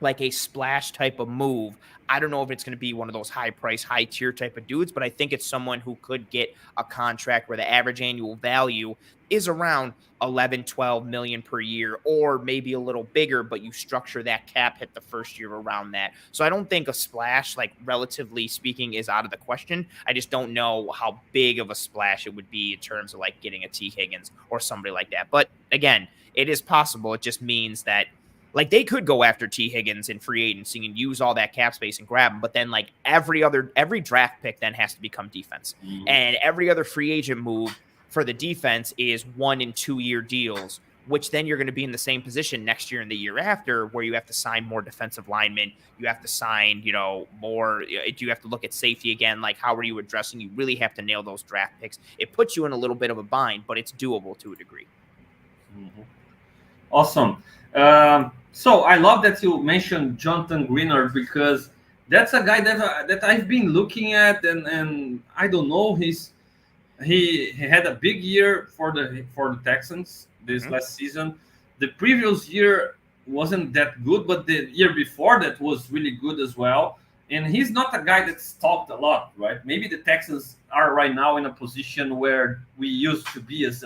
like a splash type of move. I don't know if it's going to be one of those high price, high tier type of dudes, but I think it's someone who could get a contract where the average annual value is around 11, 12 million per year, or maybe a little bigger, but you structure that cap hit the first year around that. So I don't think a splash, like relatively speaking, is out of the question. I just don't know how big of a splash it would be in terms of like getting a T. Higgins or somebody like that. But again, it is possible. It just means that like they could go after T. Higgins in free agency and use all that cap space and grab him, but then like every draft pick then has to become defense, and every other free agent move for the defense is 1 and 2 year deals, which then you're going to be in the same position next year and the year after, where you have to sign more defensive linemen, you have to sign more. You have to look at safety again. Like how are you addressing? You really have to nail those draft picks. It puts you in a little bit of a bind, but it's doable to a degree. Awesome. So I love that you mentioned Jonathan Greenard because that's a guy that I've been looking at, and I don't know, he had a big year for the Texans this last season. The previous year wasn't that good, but the year before that was really good as well. And he's not a guy that's talked a lot, right? Maybe the Texans are right now in a position where we used to be as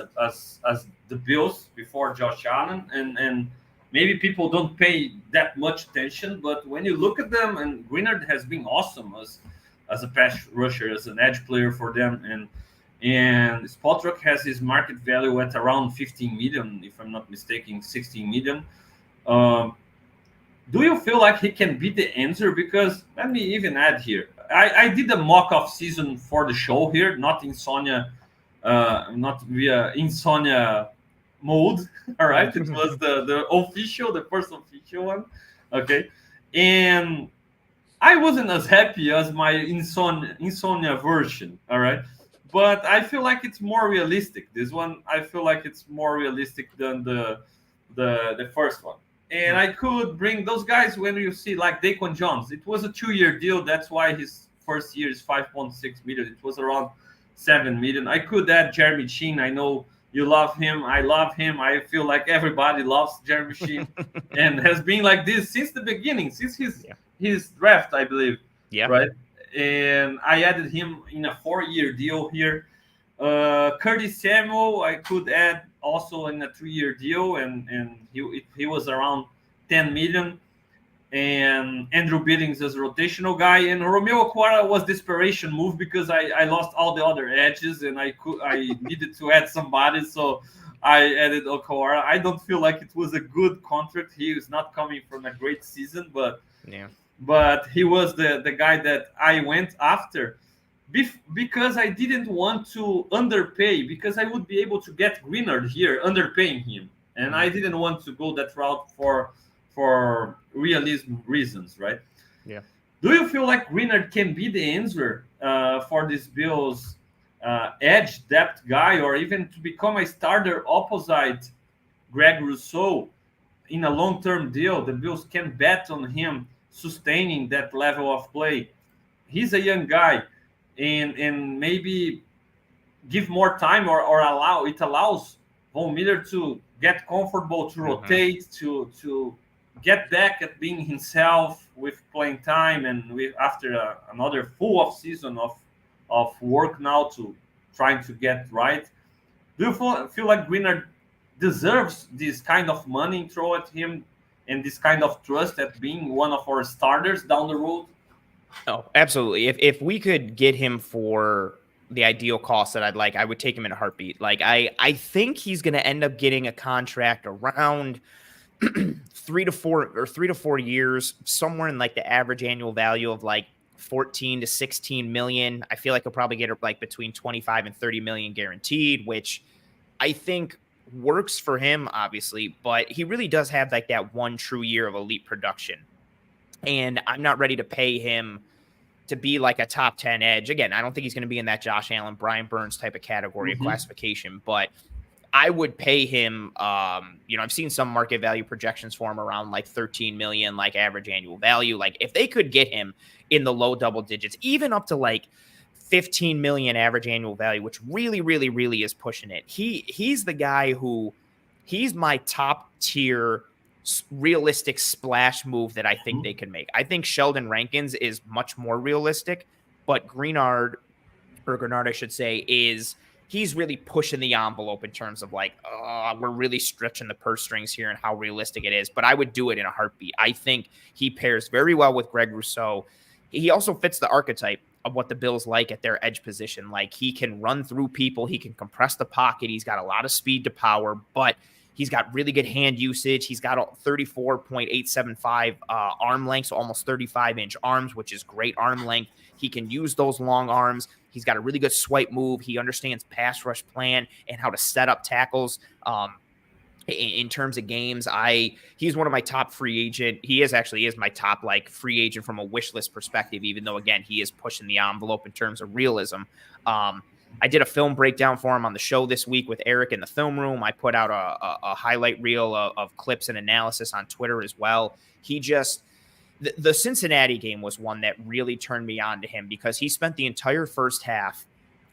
the Bills before Josh Allen, and maybe people don't pay that much attention. But when you look at them, and Greenard has been awesome as a pass rusher, as an edge player for them, and Spotrac has his market value at around 15 million, if I'm not mistaken, 16 million. Do you feel like he can be the answer? Because let me even add here, I did a mock-off season for the show here, not Insomnia, not via Insomnia mode. All right, it was the first official one. Okay, and I wasn't as happy as my Insomnia version. All right, but I feel like it's more realistic. This one, I feel like it's more realistic than the first one. And I could bring those guys when you see like Daquan Jones. It was a 2-year deal. That's why his first year is 5.6 million. It was around 7 million. I could add Jeremy Sheen. I know you love him. I love him. I feel like everybody loves Jeremy Sheen, and has been like this since the beginning, since Yeah. his draft, I believe, Yeah. right? And I added him in a 4-year deal here. Curtis Samuel, I could add also in a 3-year deal, and he was around 10 million. And Andrew Biddings as a rotational guy, and Romeo Aquara was desperation move because I lost all the other edges and I needed to add somebody, so I added Aquara. I don't feel like it was a good contract. He is not coming from a great season, Yeah. but he was the guy that I went after because I didn't want to underpay, because I would be able to get Greenard here underpaying him, and Mhm. I didn't want to go that route for realism reasons, right? Yeah. Do you feel like Greenard can be the answer for this Bills edge depth guy, or even to become a starter opposite Greg Rousseau in a long-term deal? The Bills can bet on him sustaining that level of play. He's a young guy, and maybe give more time, or allows Von Miller to get comfortable, to Mhm. rotate, to get back at being himself with playing time, and with after another full off season of work now to trying to get right. Do you feel like Greenard deserves this kind of money thrown at him and this kind of trust at being one of our starters down the road? Oh, absolutely. If we could get him for the ideal cost that I'd like, I would take him in a heartbeat. Like I think he's going to end up getting a contract around 3 to 4 years, somewhere in like the average annual value of like 14 to 16 million. I feel like he'll probably get like between 25 and 30 million guaranteed, which I think works for him, obviously, but he really does have like that one true year of elite production. And I'm not ready to pay him to be like a top 10 edge. Again, I don't think he's going to be in that Josh Allen, Brian Burns type of category of Mm-hmm. classification, but I would pay him. I've seen some market value projections for him around like 13 million, like average annual value. Like if they could get him in the low double digits, even up to like 15 million average annual value, which really, really, really is pushing it. He's the guy who he's my top tier realistic splash move that I think they can make. I think Sheldon Rankins is much more realistic, but Grenard, I should say, is he's really pushing the envelope in terms of like, we're really stretching the purse strings here and how realistic it is. But I would do it in a heartbeat. I think he pairs very well with Greg Rousseau. He also fits the archetype of what the Bills like at their edge position. Like he can run through people, he can compress the pocket, he's got a lot of speed to power, but he's got really good hand usage. He's got a 34.875 arm length, so almost 35-inch arms, which is great arm length. He can use those long arms. He's got a really good swipe move. He understands pass rush plan and how to set up tackles. In terms of games, he's one of my top free agent. He is my top like free agent from a wish list perspective, even though again he is pushing the envelope in terms of realism. I did a film breakdown for him on the show this week with Eric in the film room. I put out a highlight reel of clips and analysis on Twitter as well. He just the Cincinnati game was one that really turned me on to him because he spent the entire first half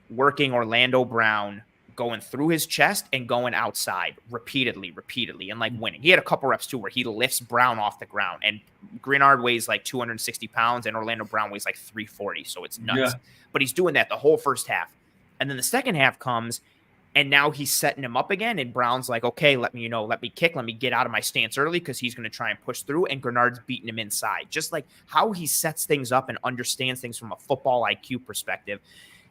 working Orlando Brown, going through his chest and going outside repeatedly, and like winning. He had a couple reps too where he lifts Brown off the ground, and Greenard weighs like 260 pounds and Orlando Brown weighs like 340. So it's nuts. Yeah. But he's doing that the whole first half. And then the second half comes, and now he's setting him up again. And Brown's like, okay, let me kick, let me get out of my stance early because he's going to try and push through. And Grenard's beating him inside. Just like how he sets things up and understands things from a football IQ perspective.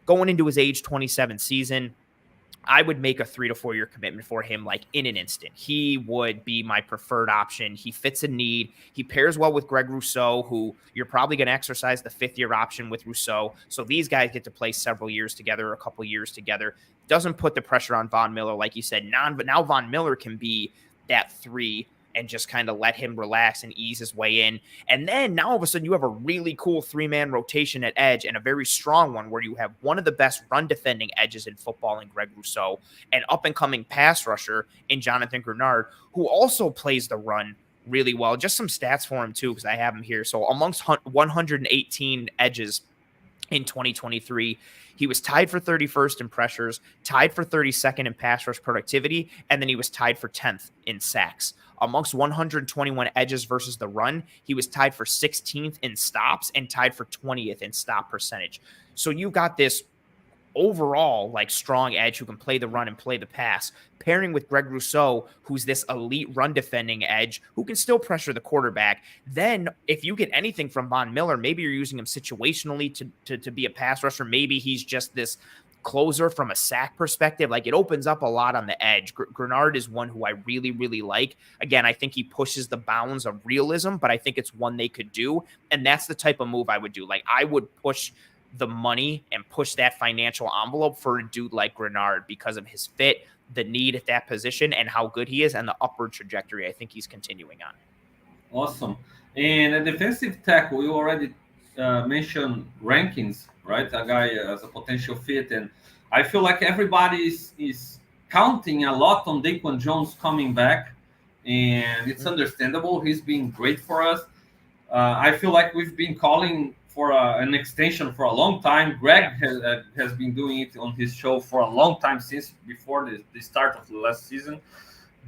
Going into his age 27 season, I would make a 3 to 4 year commitment for him like in an instant. He would be my preferred option. He fits a need. He pairs well with Greg Rousseau, who you're probably going to exercise the 5th year option with Rousseau. So these guys get to play several years together, a couple years together. Doesn't put the pressure on Von Miller, like you said. But now Von Miller can be that 3 and just kind of let him relax and ease his way in. And then now all of a sudden you have a really cool 3-man rotation at edge and a very strong one where you have one of the best run defending edges in football in Greg Rousseau, an up and coming pass rusher in Jonathan Grenard, who also plays the run really well. Just some stats for him too, because I have him here. So amongst 118 edges in 2023. He was tied for 31st in pressures, tied for 32nd in pass rush productivity, and then he was tied for 10th in sacks. Amongst 121 edges versus the run, he was tied for 16th in stops and tied for 20th in stop percentage. So you got this overall like strong edge who can play the run and play the pass, pairing with Greg Rousseau, who's this elite run defending edge who can still pressure the quarterback. Then if you get anything from Von Miller, maybe you're using him situationally to be a pass rusher. Maybe he's just this closer from a sack perspective. Like, it opens up a lot on the edge. Grenard is one who I really, really like. Again, I think he pushes the bounds of realism, but I think it's one they could do. And that's the type of move I would do. Like, I would push the money and push that financial envelope for a dude like Grenard because of his fit, the need at that position, and how good he is, and the upward trajectory I think he's continuing on. Awesome. And a defensive tackle, you already mentioned Rankins, right? A guy as a potential fit. And I feel like everybody is counting a lot on Daquan Jones coming back. And it's understandable. He's been great for us. I feel like we've been calling for an extension for a long time. Greg has been doing it on his show for a long time, since before the start of the last season.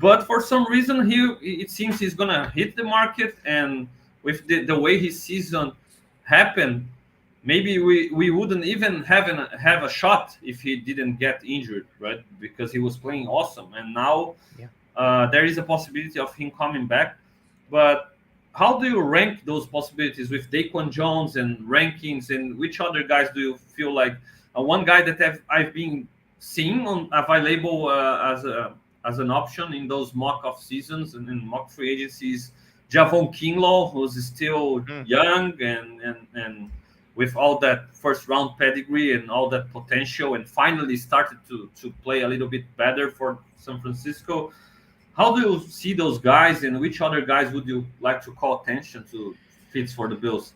But for some reason, it seems he's gonna hit the market, and with the way his season happened, maybe we wouldn't even have a shot if he didn't get injured, right? Because he was playing awesome, and now there is a possibility of him coming back. But how do you rank those possibilities with Daquan Jones and Rankins, and which other guys do you feel like one guy that I've been seeing on available as an option in those mock off seasons and in mock free agencies, Javon Kinlaw, who's still young and with all that first round pedigree and all that potential, and finally started to play a little bit better for San Francisco. How do you see those guys, and which other guys would you like to call attention to fits for the Bills?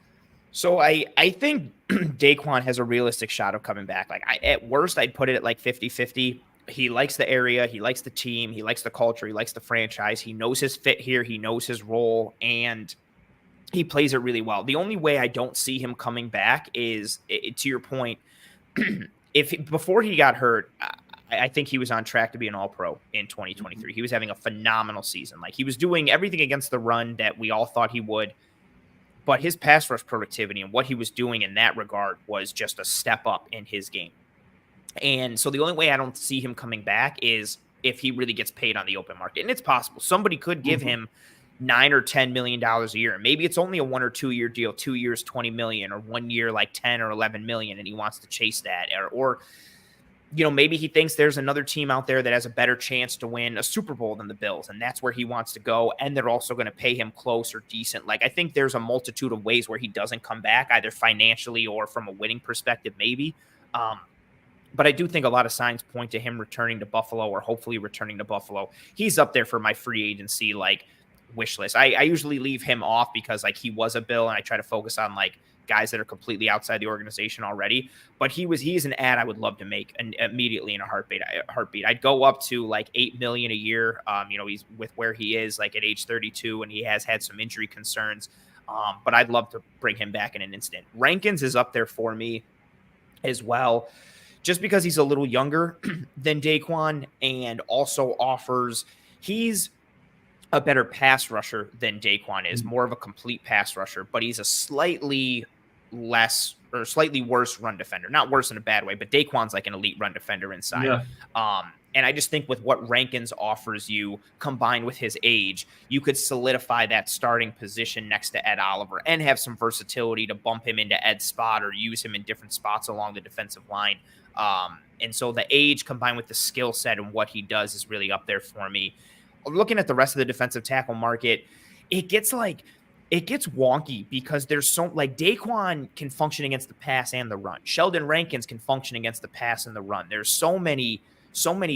So I think Daquan has a realistic shot of coming back. Like, at worst, I'd put it at like 50-50. He likes the area. He likes the team. He likes the culture. He likes the franchise. He knows his fit here. He knows his role, and he plays it really well. The only way I don't see him coming back is, to your point, before he got hurt, I think he was on track to be an All-Pro in 2023. He was having a phenomenal season. Like, he was doing everything against the run that we all thought he would, but his pass rush productivity and what he was doing in that regard was just a step up in his game. And so the only way I don't see him coming back is if he really gets paid on the open market. And it's possible. Somebody could give him $9 or $10 million a year. Maybe it's only a 1 or 2 year deal, 2 years, $20 million, or 1 year, like 10 or 11 million. And he wants to chase that. Or maybe he thinks there's another team out there that has a better chance to win a Super Bowl than the Bills, and that's where he wants to go, and they're also going to pay him close or decent. Like, I think there's a multitude of ways where he doesn't come back, either financially or from a winning perspective, maybe. But I do think a lot of signs point to him returning to Buffalo, or hopefully returning to Buffalo. He's up there for my free agency, like, wish list. I usually leave him off because, like, he was a Bill, and I try to focus on, like, guys that are completely outside the organization already. But he's an ad I would love to make immediately in a heartbeat. I'd go up to like $8 million a year. He's with where he is, like, at age 32, and he has had some injury concerns. But I'd love to bring him back in an instant. Rankins is up there for me as well, just because he's a little younger than Daquan, and also he's a better pass rusher than Daquan is, more of a complete pass rusher, but he's a slightly worse run defender. Not worse in a bad way, but Daquan's like an elite run defender inside. Yeah. And I just think with what Rankins offers you, combined with his age, you could solidify that starting position next to Ed Oliver and have some versatility to bump him into Ed's spot or use him in different spots along the defensive line. And so the age combined with the skill set and what he does is really up there for me. Looking at the rest of the defensive tackle market, it gets wonky because there's Daquan can function against the pass and the run. Sheldon Rankins can function against the pass and the run. There's so many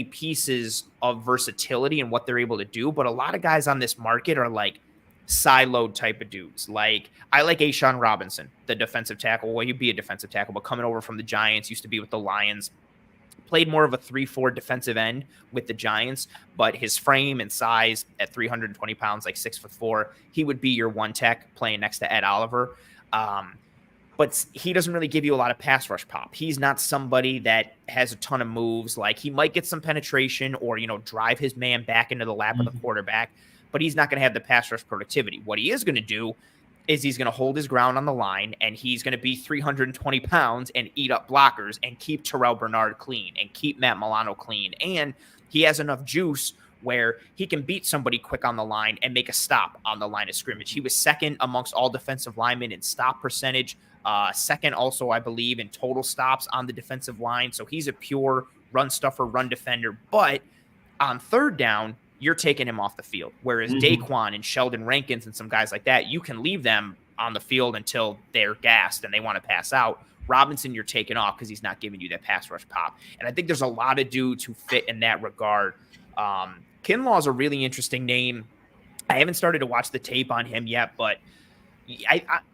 pieces of versatility in what they're able to do, but a lot of guys on this market are like siloed type of dudes. Like, I like A'Shawn Robinson, the defensive tackle. Well, he'd be a defensive tackle, but coming over from the Giants, used to be with the Lions. Played more of a 3-4 defensive end with the Giants, but his frame and size at 320 pounds, like 6'4", he would be your one tech playing next to Ed Oliver. But but he doesn't really give you a lot of pass rush pop. He's not somebody that has a ton of moves. Like, he might get some penetration or, drive his man back into the lap of the quarterback, but he's not going to have the pass rush productivity. What he is going to do is he's going to hold his ground on the line, and he's going to be 320 pounds and eat up blockers and keep Terrell Bernard clean and keep Matt Milano clean. And he has enough juice where he can beat somebody quick on the line and make a stop on the line of scrimmage. He was second amongst all defensive linemen in stop percentage, second also, I believe, in total stops on the defensive line. So he's a pure run stuffer, run defender. But on third down, you're taking him off the field. Whereas Daquan and Sheldon Rankins and some guys like that, you can leave them on the field until they're gassed and they want to pass out. Robinson, you're taking off because he's not giving you that pass rush pop. And I think there's a lot of dudes who fit in that regard. Kinlaw is a really interesting name. I haven't started to watch the tape on him yet, but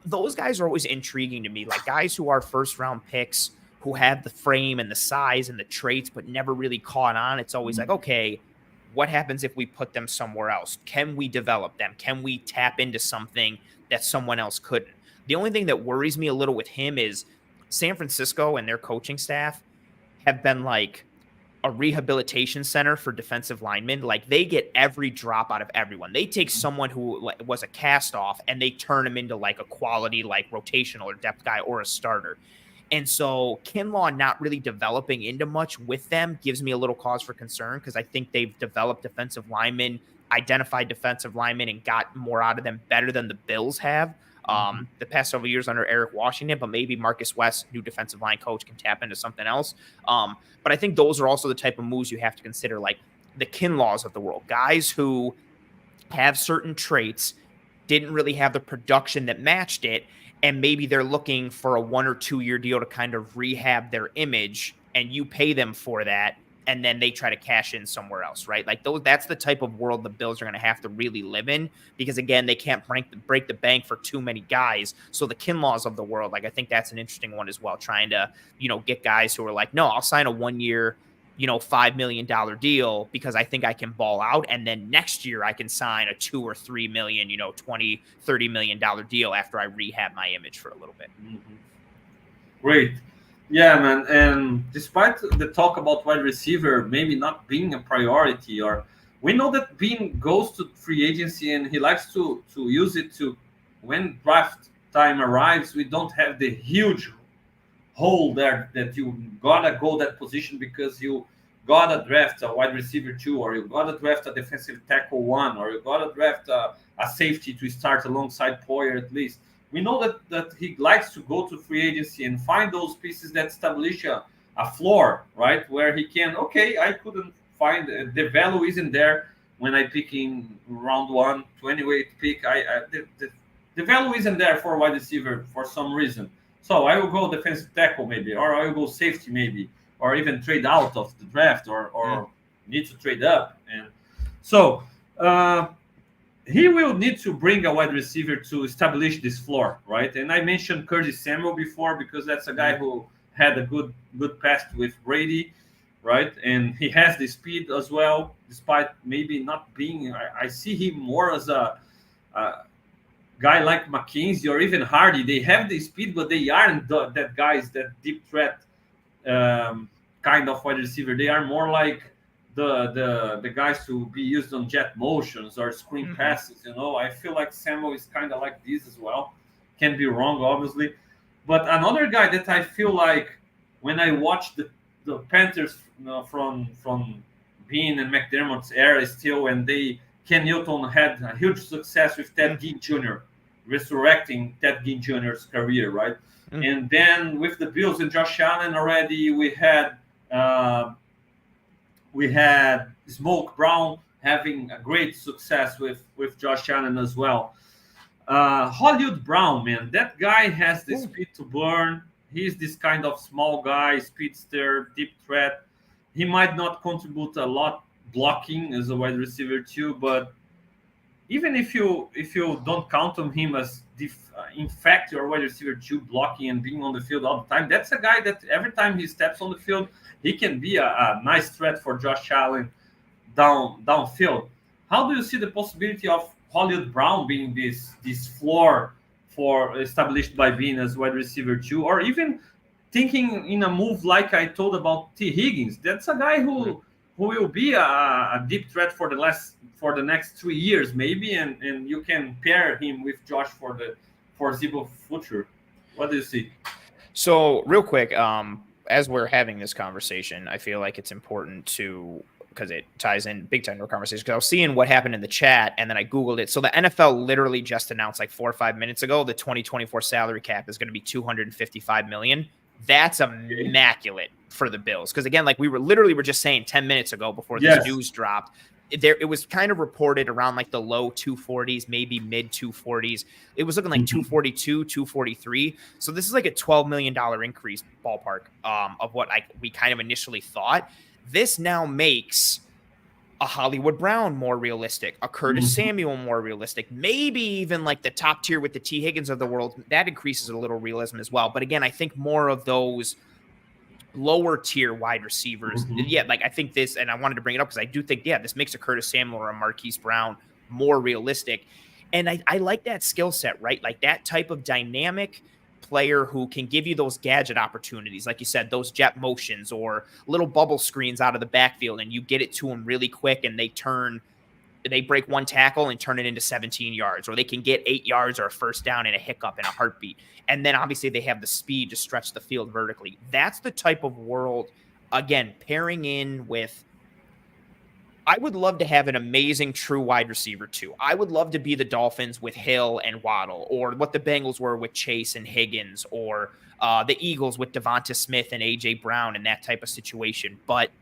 those guys are always intriguing to me. Like, guys who are first-round picks who have the frame and the size and the traits but never really caught on. It's always like, okay, what happens if we put them somewhere else? Can we develop them? Can we tap into something that someone else couldn't? The only thing that worries me a little with him is San Francisco and their coaching staff have been like a rehabilitation center for defensive linemen. Like, they get every drop out of everyone. They take someone who was a cast off and they turn him into like a quality, like rotational or depth guy or a starter. And so Kinlaw not really developing into much with them gives me a little cause for concern, because I think they've developed defensive linemen, identified defensive linemen, and got more out of them better than the Bills have the past several years under Eric Washington. But maybe Marcus West, new defensive line coach, can tap into something else. But I think those are also the type of moves you have to consider, like the Kinlaws of the world, guys who have certain traits, didn't really have the production that matched it, and maybe they're looking for a 1 or 2 year deal to kind of rehab their image, and you pay them for that, and then they try to cash in somewhere else, right? Like, that's the type of world the Bills are going to have to really live in, because, again, they can't break the bank for too many guys. So the Kinlaws of the world, like, I think that's an interesting one as well, trying to, get guys who are like, no, I'll sign a 1 year, $5 million deal because I think I can ball out. And then next year I can sign a $2 or $3 million, $20, $30 million deal after I rehab my image for a little bit. Great. Yeah, man. And despite the talk about wide receiver maybe not being a priority, or we know that Bean goes to free agency and he likes to use it to, when draft time arrives, we don't have the huge hole there that you gotta go that position because you gotta draft a wide receiver 2, or you gotta draft a defensive tackle 1, or you gotta draft a safety to start alongside Poyer at least. We know that he likes to go to free agency and find those pieces that establish a floor, right? Where he can, okay, I couldn't find, the value isn't there when I pick in round 1, 28th pick. The value isn't there for a wide receiver for some reason. So I will go defensive tackle maybe, or I will go safety maybe, or even trade out of the draft, or need to trade up. And so he will need to bring a wide receiver to establish this floor, right? And I mentioned Curtis Samuel before because that's a guy who had a good past with Brady, right? And he has the speed as well, despite maybe not being. I see him more as a guy like McKenzie or even Hardy. They have the speed, but they aren't that guys, that deep threat kind of wide receiver. They are more like the guys to be used on jet motions or screen passes. I feel like Samuel is kind of like this as well. Can be wrong, obviously. But another guy that I feel like when I watch the Panthers from Bean and McDermott's era still, and Ken Newton had a huge success with Ted Ginn Jr., resurrecting Ted Ginn Jr.'s career, right? And then with the Bills and Josh Allen already, we had Smoke Brown having a great success with Josh Allen as well. Hollywood Brown, man, that guy has the speed to burn. He's this kind of small guy, speedster, deep threat. He might not contribute a lot blocking as a wide receiver too, but even if you don't count on him as in fact your wide receiver 2 blocking and being on the field all the time, that's a guy that every time he steps on the field, he can be a nice threat for Josh Allen downfield. How do you see the possibility of Hollywood Brown being this floor for established by Bean as wide receiver 2, or even thinking in a move like I told about T. Higgins. That's a guy who will be a deep threat for the next 3 years maybe, and you can pair him with Josh for the foreseeable future. What do you see? So real quick, as we're having this conversation, I feel like it's important to, because it ties in big time to our conversation, because I was seeing what happened in the chat and then I Googled it. So the NFL literally just announced like 4 or 5 minutes ago, the 2024 salary cap is going to be $255 million. That's immaculate for the Bills. Because again, like we were just saying 10 minutes ago before this news dropped, it was kind of reported around like the low 240s, maybe mid 240s. It was looking like 242, 243. So this is like a $12 million increase ballpark of what we kind of initially thought. This now makes a Hollywood Brown more realistic, a Curtis Samuel more realistic, maybe even like the top tier with the T. Higgins of the world. That increases a little realism as well. But again, I think more of those lower tier wide receivers. Yeah, like I think this, and I wanted to bring it up because I do think, this makes a Curtis Samuel or a Marquise Brown more realistic. And I like that skill set, right? Like that type of dynamic player who can give you those gadget opportunities. Like you said, those jet motions or little bubble screens out of the backfield, and you get it to them really quick and they break one tackle and turn it into 17 yards, or they can get 8 yards or a first down in a hiccup in a heartbeat. And then obviously they have the speed to stretch the field vertically. That's the type of world, again, pairing in with, I would love to have an amazing true wide receiver too. I would love to be the Dolphins with Hill and Waddle, or what the Bengals were with Chase and Higgins, or the Eagles with Devonta Smith and A.J. Brown and that type of situation. But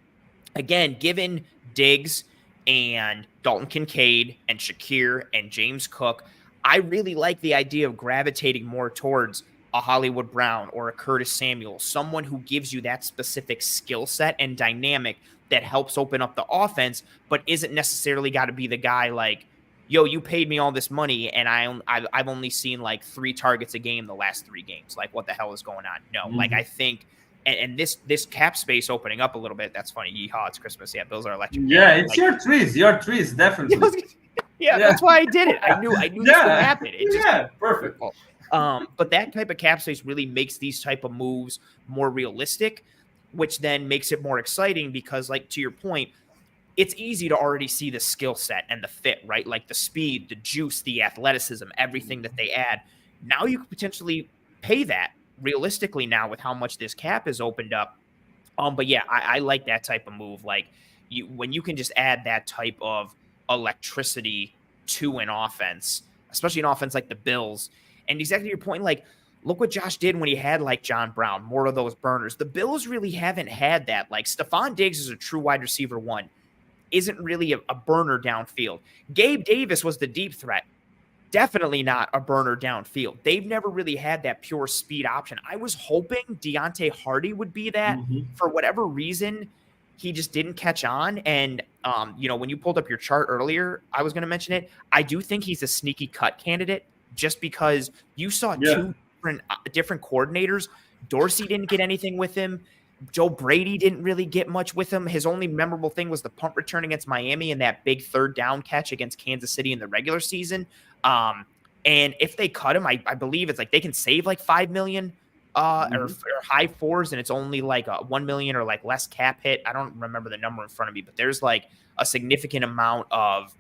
again, given Diggs and Dalton Kincaid and Shakir and James Cook, I really like the idea of gravitating more towards a Hollywood Brown or a Curtis Samuel, someone who gives you that specific skill set and dynamic that helps open up the offense, but isn't necessarily got to be the guy like, yo, you paid me all this money and I've only seen like 3 targets a game the last 3 games. Like, what the hell is going on? No, like I think, and this cap space opening up a little bit. That's funny. Yeehaw, it's Christmas. Yeah, Bills are electric. Yeah, it's like, your trees, definitely. Yeah, that's why I did it. I knew this would happen. Perfect. But that type of cap space really makes these type of moves more realistic, which then makes it more exciting because, like, to your point, it's easy to already see the skill set and the fit, right? Like the speed, the juice, the athleticism, everything that they add. Now you could potentially pay that realistically now with how much this cap is opened up. But yeah, I like that type of move. Like when you can just add that type of electricity to an offense, especially an offense like the Bills. And exactly your point, like, look what Josh did when he had like John Brown, more of those burners. The Bills really haven't had that. Like Stephon Diggs is a true wide receiver 1, isn't really a burner downfield. Gabe Davis was the deep threat. Definitely not a burner downfield. They've never really had that pure speed option. I was hoping Deontay Hardy would be that. For whatever reason, he just didn't catch on. And, when you pulled up your chart earlier, I was going to mention it. I do think he's a sneaky cut candidate just because you saw 2 different coordinators. Dorsey didn't get anything with him. Joe Brady didn't really get much with him. His only memorable thing was the punt return against Miami and that big 3rd down catch against Kansas City in the regular season. And if they cut him, I believe it's like they can save like $5 million or high 4s, and it's only like a $1 million or like less cap hit. I don't remember the number in front of me, but there's like a significant amount of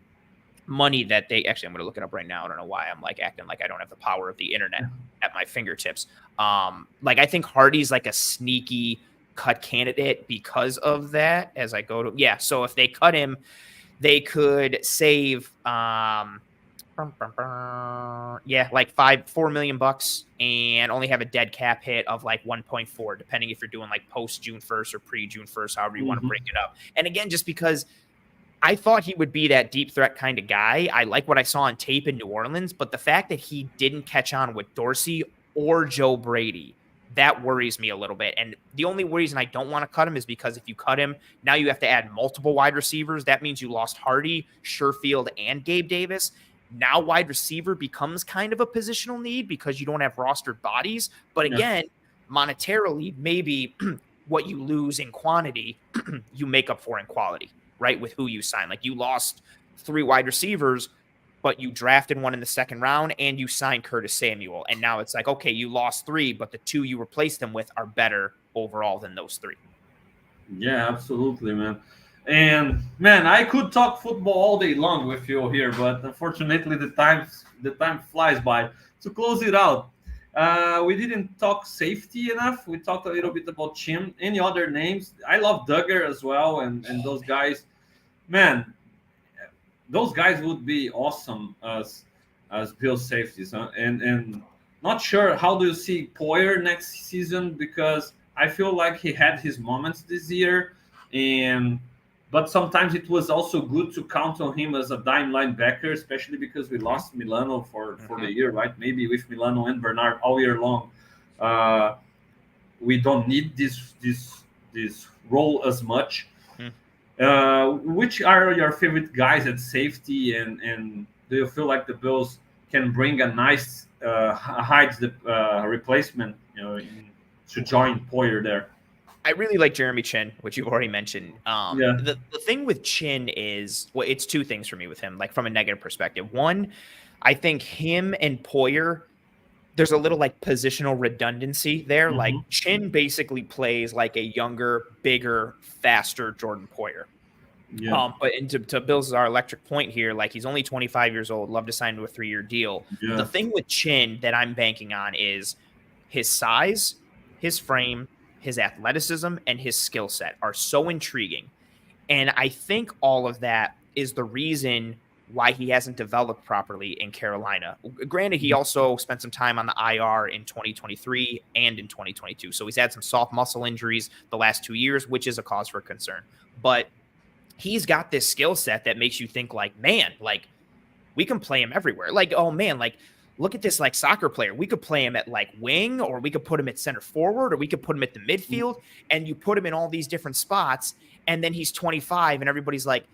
money that they actually, I'm going to look it up right now. I don't know why I'm like acting like I don't have the power of the internet at my fingertips. Like I think Hardy's like a sneaky cut candidate because of that as I go to, so if they cut him, they could save, like $4 million and only have a dead cap hit of like 1.4, depending if you're doing like post June 1st or pre June 1st, however you want to break it up. And again, just because I thought he would be that deep threat kind of guy. I like what I saw on tape in New Orleans, but the fact that he didn't catch on with Dorsey or Joe Brady, that worries me a little bit. And the only reason I don't want to cut him is because if you cut him, now you have to add multiple wide receivers. That means you lost Hardy, Sherfield, and Gabe Davis. Now wide receiver becomes kind of a positional need because you don't have rostered bodies. But again, monetarily, maybe what you lose in quantity, you make up for in quality, right? With who you sign. Like you lost 3 wide receivers, but you drafted one in the second round and you signed Curtis Samuel. And now it's like, okay, you lost 3, but the 2 you replaced them with are better overall than those 3. Yeah, absolutely, man. And man, I could talk football all day long with you here, but unfortunately, the time flies by. To close it out, we didn't talk safety enough. We talked a little bit about Chim. Any other names? I love Duggar as well, and those guys. Man, those guys would be awesome as Bill safeties, huh? And not sure how do you see Poyer next season, because I feel like he had his moments this year, and but sometimes it was also good to count on him as a dime linebacker, especially because we lost Milano for the year, right? Maybe with Milano and Bernard all year long, uh, we don't need this role as much. Which are your favorite guys at safety, and do you feel like the Bills can bring a nice hides the replacement, to join Poyer there? I really like Jeremy Chin, which you've already mentioned. Yeah. The thing with Chin is, well, it's 2 things for me with him, like from a negative perspective. One, I think him and Poyer, there's a little like positional redundancy there. Like Hmm. Chin basically plays like a younger, bigger, faster Jordan Poyer. Yeah. But to Bill's our electric point here, like he's only 25 years old, love to sign to a 3-year deal. The Yeah. thing with Chin that I'm banking on is his size, his frame, his athleticism, and his skill set are so intriguing. And I think all of that is the reason why he hasn't developed properly in Carolina. Granted, he also spent some time on the IR in 2023 and in 2022. So he's had some soft muscle injuries the last 2 years, which is a cause for concern. But he's got this skill set that makes you think like, man, like we can play him everywhere. Like, oh man, like look at this like soccer player. We could play him at like wing, or we could put him at center forward, or we could put him at the midfield, and you put him in all these different spots. And then he's 25 and everybody's like,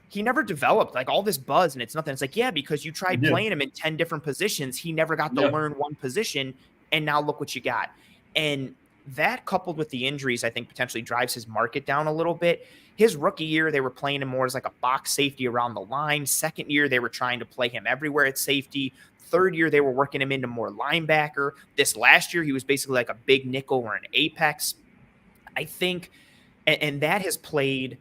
he never developed like all this buzz and it's nothing. It's like, yeah, because you tried Yeah. playing him in 10 different positions. He never got to Yeah. learn one position. And now look what you got. And that coupled with the injuries, I think potentially drives his market down a little bit. His rookie year, they were playing him more as like a box safety around the line. Second year, they were trying to play him everywhere at safety. Third year, they were working him into more linebacker. This last year, he was basically like a big nickel or an apex. I think, and that has played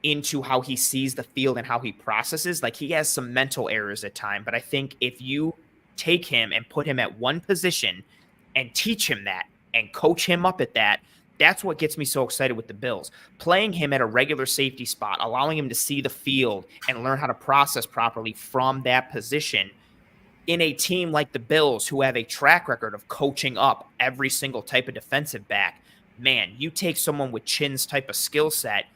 into how he sees the field and how he processes. Like he has some mental errors at time, but I think if you take him and put him at one position and teach him that and coach him up at that, that's what gets me so excited with the Bills. Playing him at a regular safety spot, allowing him to see the field and learn how to process properly from that position in a team like the Bills, who have a track record of coaching up every single type of defensive back. Man, you take someone with Chin's type of skill set.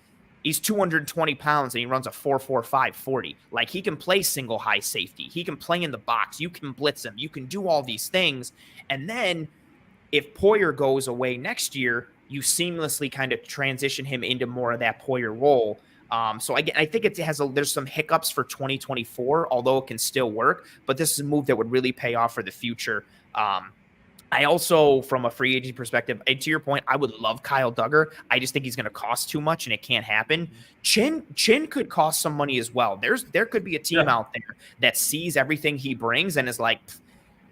He's 220 pounds and he runs a 4.45 40. Like he can play single high safety. He can play in the box. You can blitz him. You can do all these things. And then if Poyer goes away next year, you seamlessly kind of transition him into more of that Poyer role. So I think it has there's some hiccups for 2024, although it can still work. But this is a move that would really pay off for the future. I also, from a free agent perspective, and to your point, I would love Kyle Duggar. I just think he's going to cost too much, and it can't happen. Chin could cost some money as well. There could be a team out there that sees everything he brings and is like,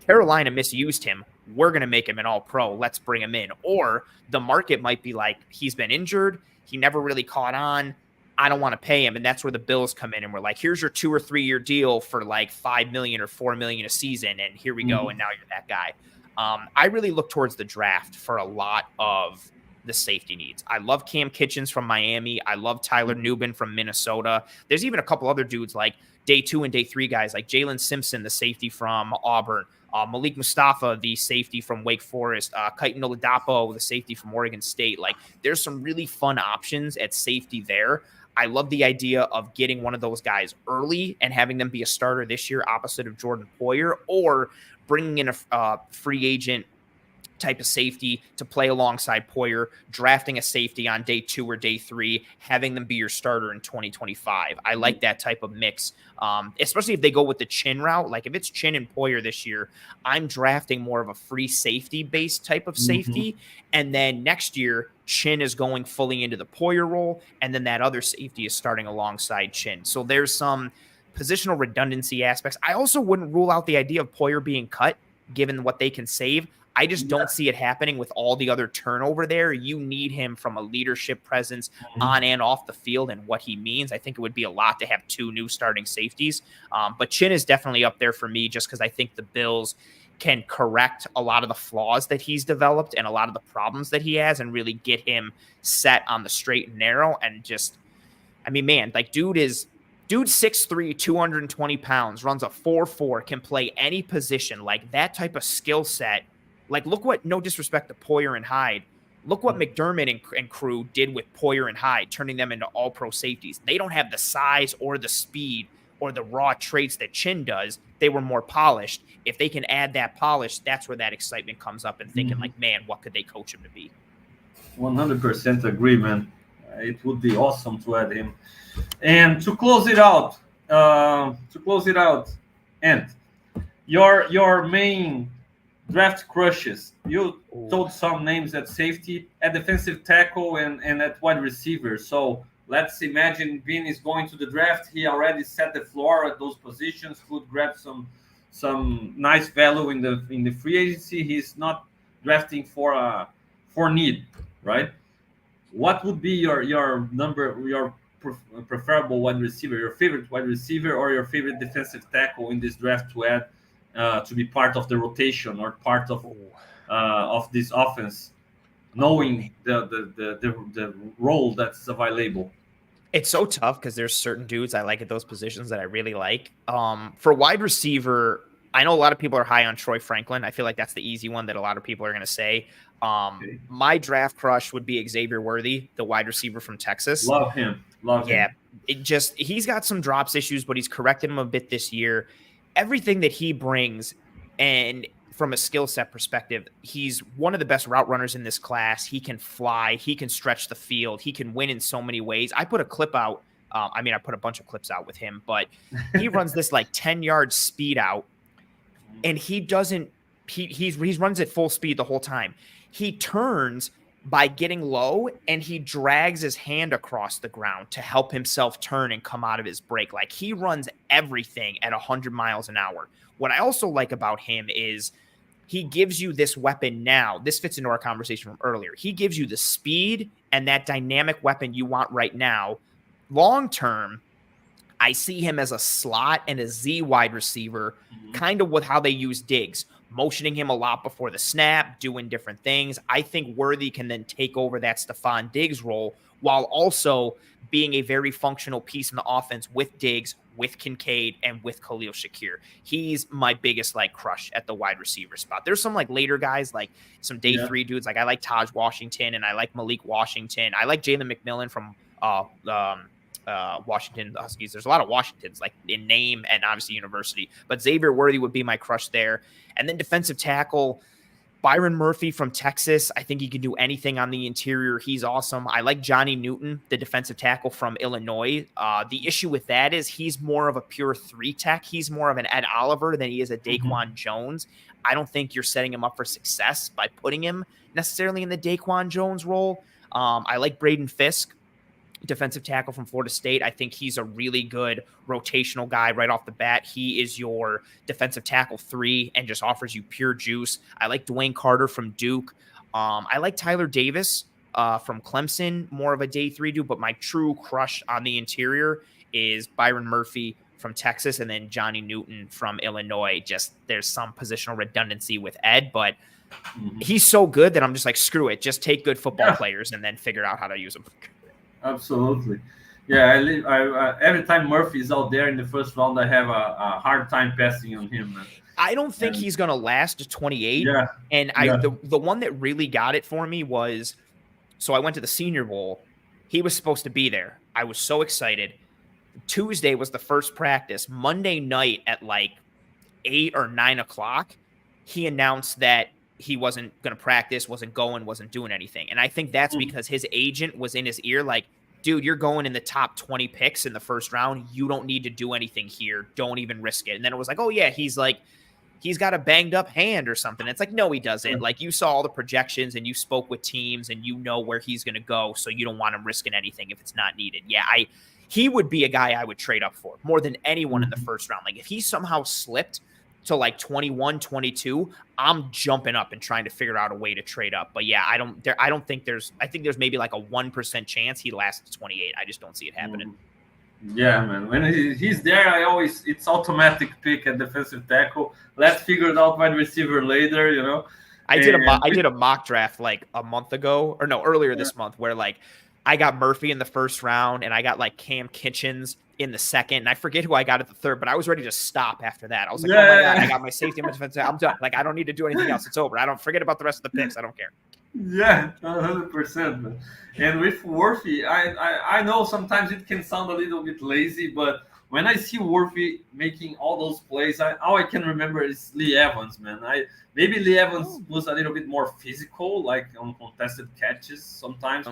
Carolina misused him. We're going to make him an all-pro. Let's bring him in. Or the market might be like, he's been injured. He never really caught on. I don't want to pay him. And that's where the Bills come in and we're like, here's your 2 or 3 year deal for like $5 million or $4 million a season. And here we go. And now you're that guy. I really look towards the draft for a lot of the safety needs. I love Cam Kitchens from Miami. I love Tyler Nubin from Minnesota. There's even a couple other dudes like day 2 and day 3 guys like Jalen Simpson, the safety from Auburn, Malik Mustafa, the safety from Wake Forest, Kaiton Oladapo, the safety from Oregon State. Like there's some really fun options at safety there. I love the idea of getting one of those guys early and having them be a starter this year opposite of Jordan Poyer, or bringing in a free agent type of safety to play alongside Poyer, drafting a safety on day 2 or day 3, having them be your starter in 2025. I like that type of mix, especially if they go with the Chin route. Like if it's Chin and Poyer this year, I'm drafting more of a free safety based type of safety. And then next year, Chin is going fully into the Poyer role. And then that other safety is starting alongside Chin. So there's some positional redundancy aspects. I also wouldn't rule out the idea of Poyer being cut, given what they can save. I just don't see it happening with all the other turnover there. You need him from a leadership presence on and off the field and what he means. I think it would be a lot to have 2 new starting safeties. But Chin is definitely up there for me just because I think the Bills can correct a lot of the flaws that he's developed and a lot of the problems that he has and really get him set on the straight and narrow. And just, I mean, man, like dude's 6'3", 220 pounds, runs a 4.4, can play any position. Like that type of skill set. Like, look what, no disrespect to Poyer and Hyde, look what McDermott and crew did with Poyer and Hyde, turning them into all-pro safeties. They don't have the size or the speed or the raw traits that Chin does. They were more polished. If they can add that polish, that's where that excitement comes up and thinking like, man, what could they coach him to be? 100% agree, man. It would be awesome to add him. And to close it out, and your main draft crushes. You told some names at safety, at defensive tackle, and at wide receiver. So let's imagine Vin is going to the draft. He already set the floor at those positions. Could grab some nice value in the free agency. He's not drafting for need, right? What would be your preferable wide receiver, your favorite wide receiver, or your favorite defensive tackle in this draft to add? To be part of the rotation or part of this offense, knowing the role that's available. It's so tough because there's certain dudes I like at those positions that I really like. For wide receiver, I know a lot of people are high on Troy Franklin. I feel like that's the easy one that a lot of people are going to say. Okay. My draft crush would be Xavier Worthy, the wide receiver from Texas. Love him. Yeah, he's got some drops issues, but he's corrected them a bit this year. Everything that he brings, and from a skill set perspective, he's one of the best route runners in this class. He can fly. He can stretch the field. He can win in so many ways. I put a clip out. I put a bunch of clips out with him, but he runs this like 10-yard speed out, and he doesn't. He runs at full speed the whole time. He turns by getting low, and he drags his hand across the ground to help himself turn and come out of his break. Like, he runs everything at 100 miles an hour. What I also like about him is he gives you this weapon now. This fits into our conversation from earlier. He gives you the speed and that dynamic weapon you want right now. Long term, I see him as a slot and a Z wide receiver, kind of with how they use Diggs, motioning him a lot before the snap, doing different things. I think Worthy can then take over that Stephon Diggs role while also being a very functional piece in the offense with Diggs, with Kincaid, and with Khalil Shakir. He's my biggest crush at the wide receiver spot. There's some later guys, like some day 3 dudes. Like, I like Taj Washington and I like Malik Washington. I like Jalen McMillan from Washington Huskies. There's a lot of Washingtons in name and obviously university, but Xavier Worthy would be my crush there. And then defensive tackle, Byron Murphy from Texas. I think he can do anything on the interior. He's awesome. I like Johnny Newton, the defensive tackle from Illinois. The issue with that is he's more of a pure 3 tech. He's more of an Ed Oliver than he is a Daquan Jones. I don't think you're setting him up for success by putting him necessarily in the Daquan Jones role. I like Braden Fisk, defensive tackle from Florida State. I think he's a really good rotational guy right off the bat. He is your defensive tackle 3 and just offers you pure juice. I like Dwayne Carter from Duke. I like Tyler Davis from Clemson, more of a day 3 dude, but my true crush on the interior is Byron Murphy from Texas and then Johnny Newton from Illinois. Just there's some positional redundancy with Ed, but he's so good that I'm just like, screw it. Just take good football players and then figure out how to use them. Absolutely. Yeah, I every time Murphy is out there in the first round, I have a hard time passing on him. I don't think he's going to last to 28. Yeah. And the one that really got it for me was, so I went to the Senior Bowl. He was supposed to be there. I was so excited. Tuesday was the first practice. Monday night at 8 or 9 o'clock, he announced that he wasn't going to practice, wasn't doing anything. And I think that's because his agent was in his ear like, dude, you're going in the top 20 picks in the first round. You don't need to do anything here. Don't even risk it. And then it was like, oh yeah, he's got a banged up hand or something. It's like, no, he doesn't. Like, you saw all the projections and you spoke with teams and you know where he's going to go. So you don't want him risking anything if it's not needed. Yeah. he would be a guy I would trade up for more than anyone in the Mhm. first round. Like if he somehow slipped to like 21, 22, I'm jumping up and trying to figure out a way to trade up. But yeah, I don't think I think there's maybe like a 1% chance he lasts 28. I just don't see it happening. Mhm. Yeah, man. When he's there, it's automatic pick at defensive tackle. Let's figure it out wide receiver later, you know. I And did a mock draft like a month ago, or no, earlier yeah, this month, where like I got Murphy in the first round and I got like Cam Kitchens in the second, and I forget who I got at the third, but I was ready to stop after that. I was like, oh my god, I yeah, got my safety, my defense, I'm done. Like I don't need to do anything else. It's over. I don't forget about the rest of the picks. I don't care. yeah, 100%. Man. And with Worthy, I know sometimes it can sound a little bit lazy, but when I see Worthy making all those plays, all I can remember is Lee Evans, man. Maybe Lee Evans was a little bit more physical, like on contested catches sometimes,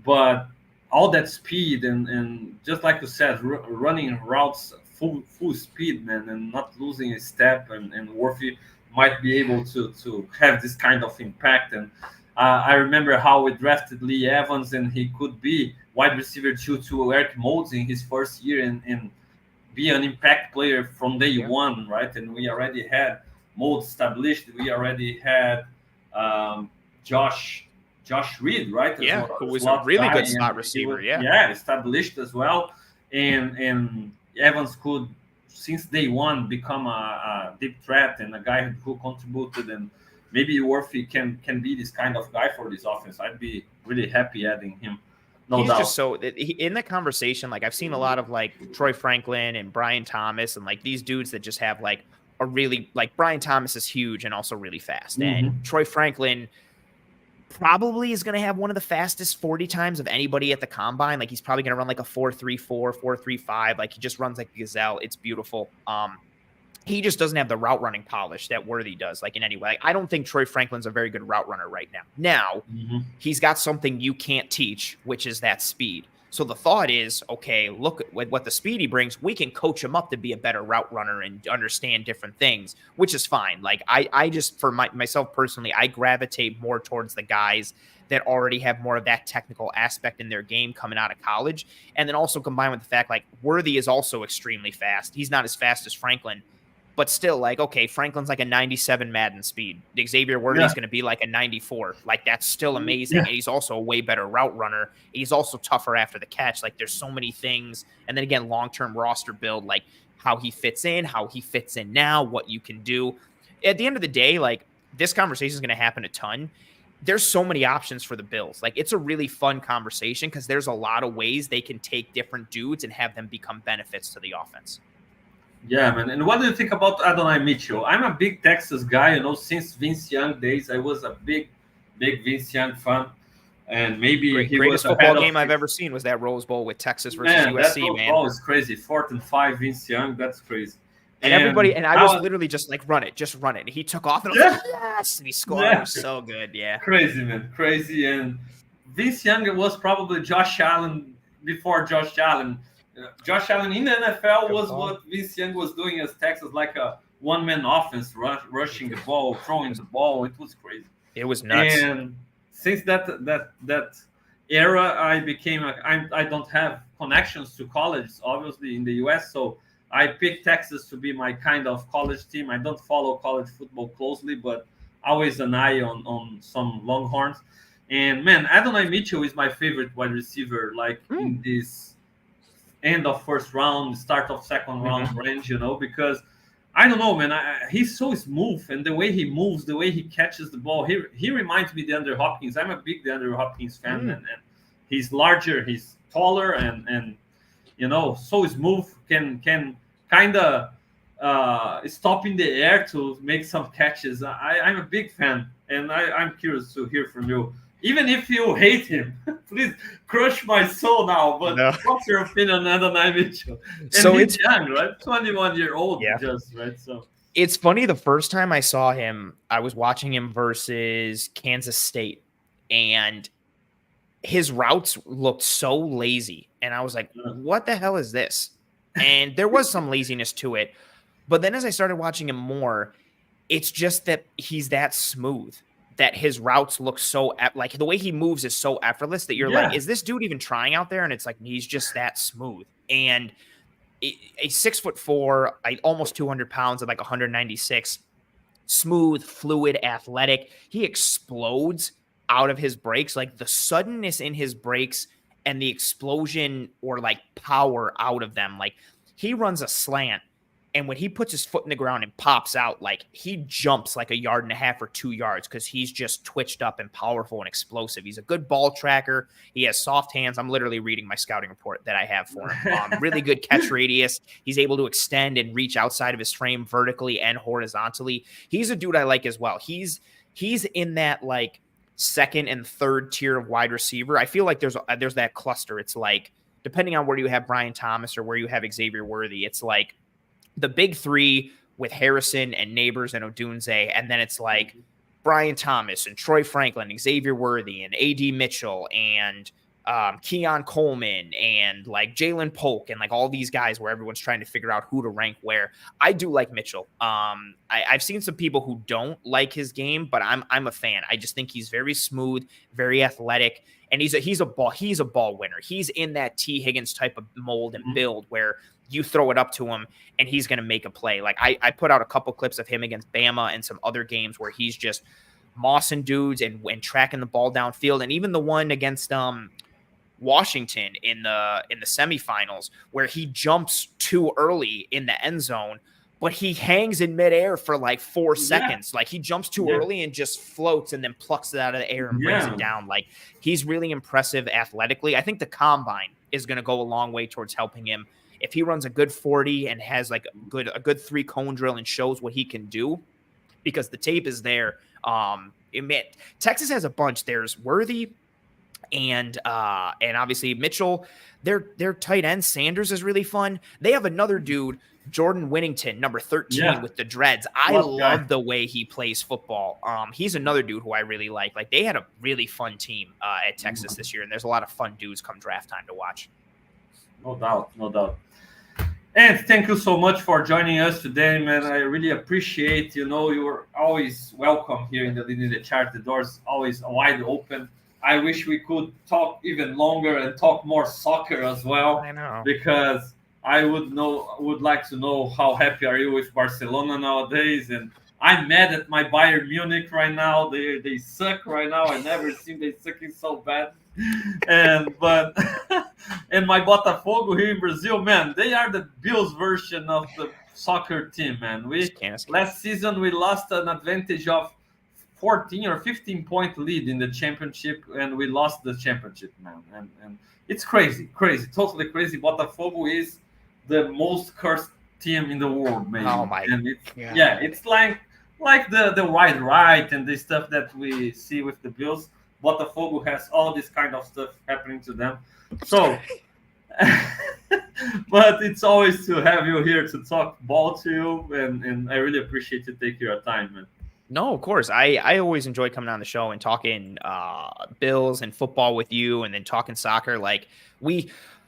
but all that speed and just like you said, running routes full speed, man, and not losing a step, and Worthy might be able to have this kind of impact. And I remember how we drafted Lee Evans, and he could be wide receiver two to Eric Moulds in his first year, and be an impact player from day one, right? And we already had Moulds established. We already had um, Josh Reed, right? Yeah, As who a was a slot really guy, good and slot he receiver. was, Yeah. yeah, established as well. And Evans could, since day one, become a deep threat and a guy who contributed. And maybe Worthy can be this kind of guy for this offense. I'd be really happy adding him. No He's doubt. just so in the conversation. Like I've seen a lot of like Troy Franklin and Brian Thomas and like these dudes that just have like a really like Brian Thomas is huge and also really fast. And Troy Franklin probably is going to have one of the fastest 40 times of anybody at the combine. Like he's probably going to run like a 4.34, 4.35. Like he just runs like a gazelle. It's beautiful. He just doesn't have the route running polish that Worthy does, like in any way. Like, I don't think Troy Franklin's a very good route runner right now. Now, he's got something you can't teach, which is that speed. So the thought is, okay, look at what the speed he brings. We can coach him up to be a better route runner and understand different things, which is fine. Like I just, for myself personally, I gravitate more towards the guys that already have more of that technical aspect in their game coming out of college. And then also combined with the fact, like, Worthy is also extremely fast. He's not as fast as Franklin, but still, like, okay, Franklin's like a 97 Madden speed. Xavier Worthy's going to be like a 94. Like, that's still amazing. And he's also a way better route runner. He's also tougher after the catch. Like, there's so many things. And then again, long-term roster build, like how he fits in now, what you can do. At the end of the day, like, this conversation is going to happen a ton. There's so many options for the Bills. Like, it's a really fun conversation because there's a lot of ways they can take different dudes and have them become benefits to the offense. Yeah, man. And what do you think about Adonai Mitchell? I'm a big Texas guy, since Vince Young days. I was a big Vince Young fan. And maybe he greatest was football game I've ever seen was that Rose Bowl with Texas versus USC, that man. Bowl is crazy. 4th and 5, Vince Young. That's crazy. And everybody, and I was literally just like, run it. And he took off, and I was like, yes, and he scored. It was so good, yeah. Crazy, man, crazy. And Vince Young was probably Josh Allen before Josh Allen. Josh Allen in the NFL was what Vince Young was doing as Texas, like a one-man offense, rushing the ball, throwing the ball. It was crazy. It was nuts. And since that era, I don't have connections to college, obviously, in the US, so I picked Texas to be my kind of college team. I don't follow college football closely, but always an eye on some Longhorns. And man, Adonai Mitchell is my favorite wide receiver, like in this end of first round, start of second round range, because I don't know, man. He's so smooth, and the way he moves, the way he catches the ball, he reminds me of DeAndre Hopkins. I'm a big DeAndre Hopkins fan, and he's larger, he's taller, and so smooth, can kind of stop in the air to make some catches. I'm a big fan, and I'm curious to hear from you. Even if you hate him, please crush my soul now. But what's your opinion on Adonai Mitchell? And so he's young, right? 21-year-old, just right. So it's funny. The first time I saw him, I was watching him versus Kansas State, and his routes looked so lazy, and I was like, "What the hell is this?" And there was some laziness to it, but then as I started watching him more, it's just that he's that smooth. that his routes look so like the way he moves is so effortless that you're like, is this dude even trying out there? And it's like he's just that smooth. And a 6'4", almost 200 pounds at like 196, smooth, fluid, athletic. He explodes out of his breaks, like the suddenness in his breaks and the explosion or like power out of them. Like he runs a slant, and when he puts his foot in the ground and pops out, like he jumps like 1.5 yards or 2 yards because he's just twitched up and powerful and explosive. He's a good ball tracker. He has soft hands. I'm literally reading my scouting report that I have for him. Really good catch radius. He's able to extend and reach outside of his frame vertically and horizontally. He's a dude I like as well. He's in that like second and third tier of wide receiver. I feel like there's that cluster. It's like depending on where you have Brian Thomas or where you have Xavier Worthy, it's like the big three with Harrison and Neighbors and Odunze, and then it's like Brian Thomas and Troy Franklin, Xavier Worthy and A.D. Mitchell and Keon Coleman and like Jalen Polk and like all these guys where everyone's trying to figure out who to rank where. I do like Mitchell. I've seen some people who don't like his game, but I'm a fan. I just think he's very smooth, very athletic, and he's a ball winner. He's in that T. Higgins type of mold and build where you throw it up to him and he's going to make a play. Like I put out a couple clips of him against Bama and some other games where he's just mossing dudes and tracking the ball downfield. And even the one against Washington in the semifinals where he jumps too early in the end zone, but he hangs in midair for like 4 seconds. Like he jumps too early and just floats and then plucks it out of the air and brings it down. Like he's really impressive athletically. I think the combine is going to go a long way towards helping him. If he runs a good 40 and has like a good 3-cone drill and shows what he can do, because the tape is there. Texas has a bunch. There's Worthy and obviously Mitchell. Their tight end Sanders is really fun. They have another dude, Jordan Winnington, number 13 with the dreads. I love the way he plays football. He's another dude who I really like. Like they had a really fun team at Texas this year, and there's a lot of fun dudes come draft time to watch. No doubt. And thank you so much for joining us today, man. I really appreciate, you are always welcome here in the Leading the Chart. The door's always wide open. I wish we could talk even longer and talk more soccer as well. I know. Because I would like to know how happy are you with Barcelona nowadays. And I'm mad at my Bayern Munich right now. They suck right now. I never seen they sucking so bad. And my Botafogo here in Brazil, man, they are the Bills version of the soccer team, man. Last season we lost an advantage of 14 or 15 point lead in the championship, and we lost the championship, man. And it's crazy, totally crazy. Botafogo is the most cursed team in the world, maybe. Oh my God. It's like the wide right and the stuff that we see with the Bills. Botafogo has all this kind of stuff happening to them. So, but it's always to have you here to talk ball to you, and I really appreciate you taking your time, man. No, of course. I always enjoy coming on the show and talking Bills and football with you, and then talking soccer. Like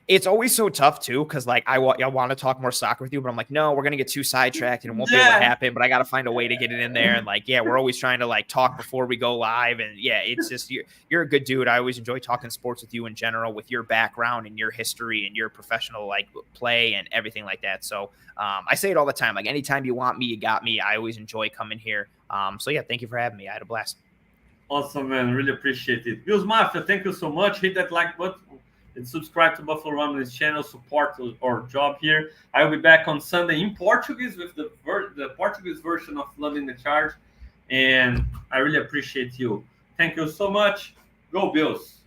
it's always so tough too, because like I want to talk more soccer with you, but I'm like, no, we're gonna get too sidetracked and it won't be able to happen. But I got to find a way to get it in there. And like, we're always trying to like talk before we go live. And it's just you're a good dude. I always enjoy talking sports with you in general, with your background and your history and your professional like play and everything like that. So I say it all the time. Like anytime you want me, you got me. I always enjoy coming here. So thank you for having me. I had a blast. Awesome, man. Really appreciate it. Bills Mafia, thank you so much. Hit that like button and subscribe to Buffalo Rumblings channel. Support our job here. I will be back on Sunday in Portuguese with the Portuguese version of Leading the Charge. And I really appreciate you. Thank you so much. Go Bills.